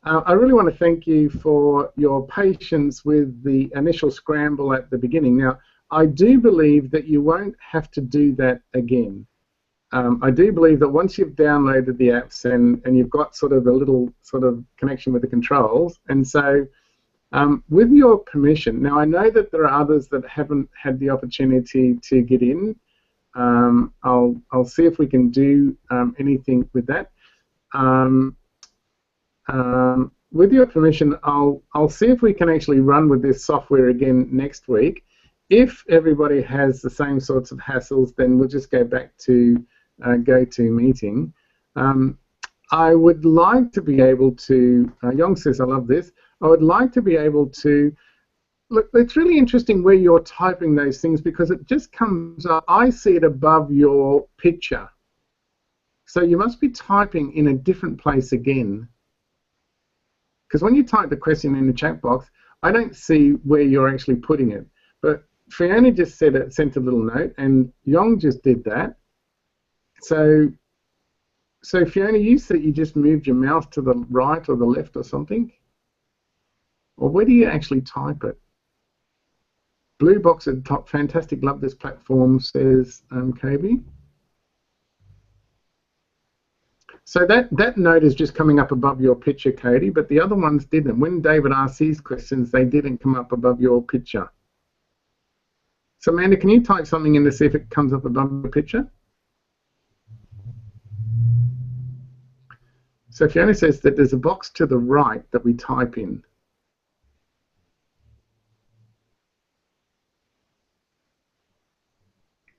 I really want to thank you for your patience with the initial scramble at the beginning. Now, I do believe that you won't have to do that again. I do believe that once you've downloaded the apps and you've got sort of a little sort of connection with the controls, and so with your permission, now I know that there are others that haven't had the opportunity to get in. I'll see if we can do anything with that. With your permission, I'll see if we can actually run with this software again next week. If everybody has the same sorts of hassles, then we'll just go back to GoToMeeting. I would like to be able to, Yong says, I love this, I would like to be able to, look, it's really interesting where you're typing those things because it just comes up, I see it above your picture. So you must be typing in a different place again. Because when you type the question in the chat box, I don't see where you're actually putting it. But Fiona just said it, sent a little note, and Yong just did that. So Fiona, you said you just moved your mouse to the right or the left or something? Or where do you actually type it? Blue box at the top, fantastic, love this platform, says Kobe. So that note is just coming up above your picture, Cody, but the other ones didn't. When David asked these questions, they didn't come up above your picture. So Amanda, can you type something in to see if it comes up above the picture? So Fiona says that there's a box to the right that we type in.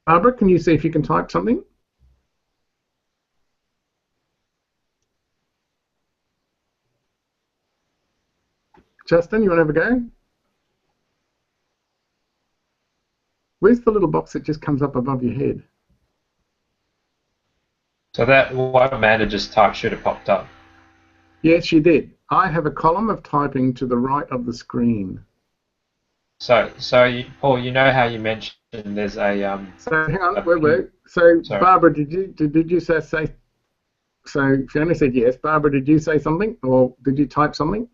Barbara, can you see if you can type something? Justin, you want to have a go? Where's the little box that just comes up above your head? So that what Amanda just typed should have popped up. Yes, you did. I have a column of typing to the right of the screen. So Paul, you know how you mentioned there's a So hang on, wait. So sorry. Barbara, did you say? So Fiona said yes. Barbara, did you say something, or did you type something?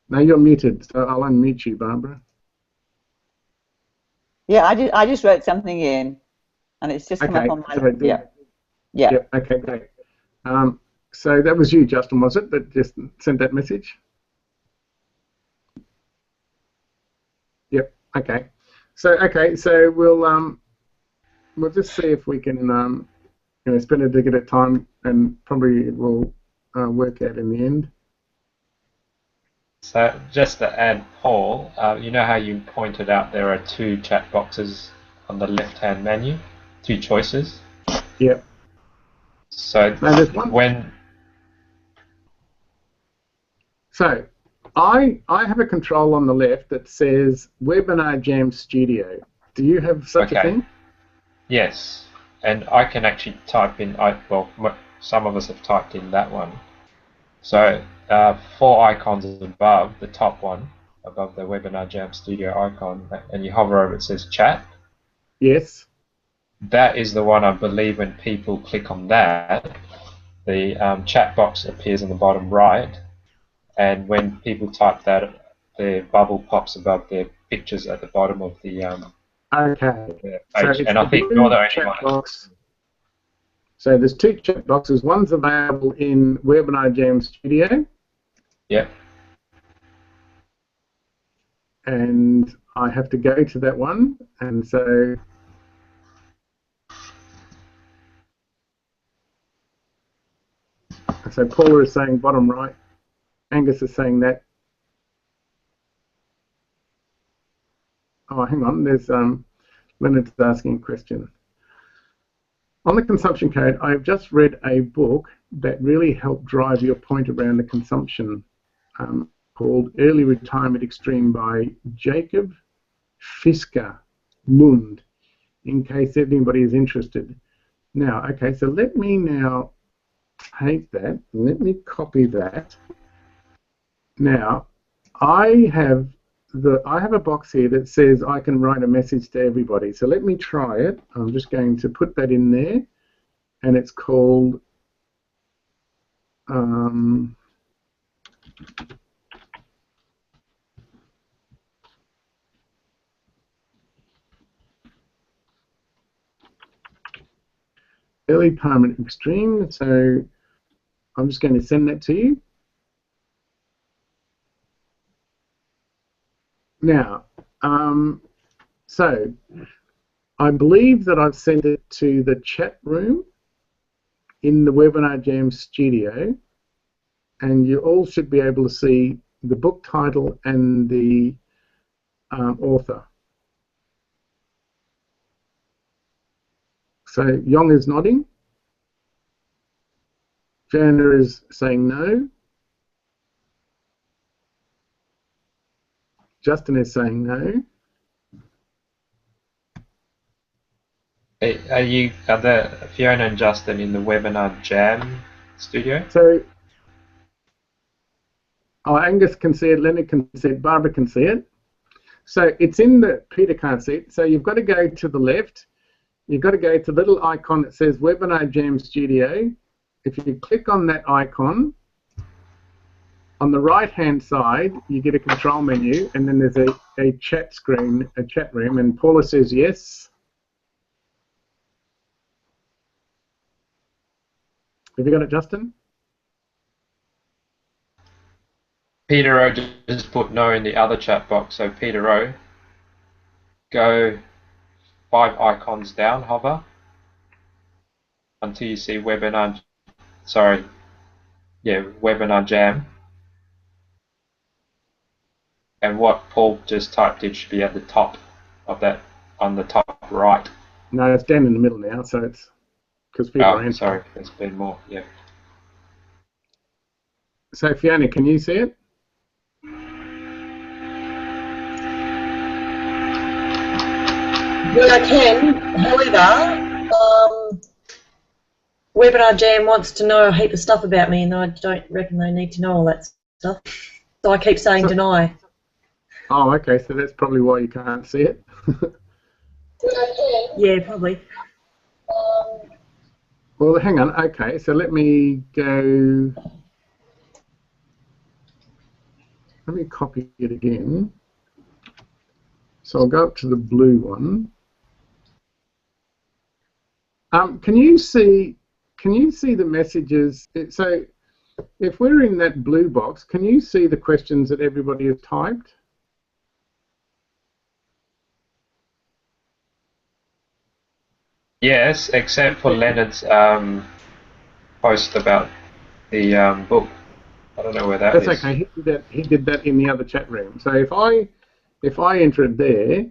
No, you're muted. So I'll unmute you, Barbara. Yeah, I just wrote something in, and it's just come up on my. So yeah. Okay, great. So that was you, Justin, was it, that just sent that message? Yep. Okay. So we'll just see if we can spend a bit of time, and probably it will work out in the end. So just to add, Paul, you know how you pointed out there are two chat boxes on the left-hand menu, two choices. Yep. So no, there's one. So I have a control on the left that says Webinar Jam Studio. Do you have such a thing? Yes, and I can actually type in. Well, some of us have typed in that one. So 4 icons above the top one, above the Webinar Jam Studio icon, and you hover over it, says Chat. Yes. That is the one I believe when people click on that, the chat box appears on the bottom right, and when people type that, the bubble pops above their pictures at the bottom of the okay. page. So and I think you're the only one. Box. So there's two chat boxes. One's available in Webinar Jam Studio. Yep. And I have to go to that one, and so Paula is saying bottom right. Angus is saying that. Oh, hang on. There's Leonard's asking a question. On the consumption code, I've just read a book that really helped drive your point around the consumption, called Early Retirement Extreme by Jacob Fisker Lund, in case anybody is interested. Now, okay, so let me now take that, let me copy that. Now, I have a box here that says I can write a message to everybody. So let me try it. I'm just going to put that in there, and it's called Early Retirement Extreme. So I'm just going to send that to you. Now, so I believe that I've sent it to the chat room in the Webinar Jam studio, and you all should be able to see the book title and the author. So Yong is nodding. Fiona is saying no. Justin is saying no. Are there Fiona and Justin in the Webinar Jam studio? So, Angus can see it, Leonard can see it, Barbara can see it. So it's in the, Peter can't see it. So you've got to go to the left. You've got to go to the little icon that says Webinar Jam Studio. If you click on that icon, on the right-hand side, you get a control menu, and then there's a chat screen, a chat room, and Paula says yes. Have you got it, Justin? Peter O just put no in the other chat box, so Peter O, go 5 icons down, hover, until you see Webinar, Webinar Jam. And what Paul just typed in should be at the top of that, on the top right. No, it's down in the middle now, so it's because people are in. Sorry, there's been more, yeah. So Fiona, can you see it? Yeah, I can. However, Webinar Jam wants to know a heap of stuff about me, and I don't reckon they need to know all that stuff. So I keep saying deny. Oh, okay, so that's probably why you can't see it. Yeah, probably. Well, hang on. Okay, so let me go. Let me copy it again. So I'll go up to the blue one. Can you see the messages? So if we're in that blue box, can you see the questions that everybody has typed? Yes, except for Leonard's post about the book. I don't know where that is. That's okay. He did that in the other chat room. So if I enter it there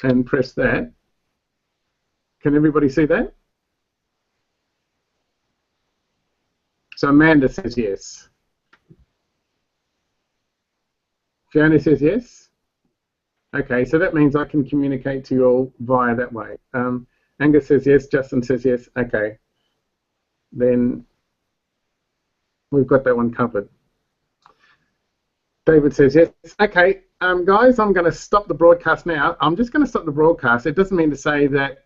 and press that, can everybody see that? So Amanda says yes. Fiona says yes. Okay, so that means I can communicate to you all via that way. Angus says yes, Justin says yes. Okay, then we've got that one covered. David says yes. Okay, guys, I'm going to stop the broadcast now. I'm just going to stop the broadcast. It doesn't mean to say that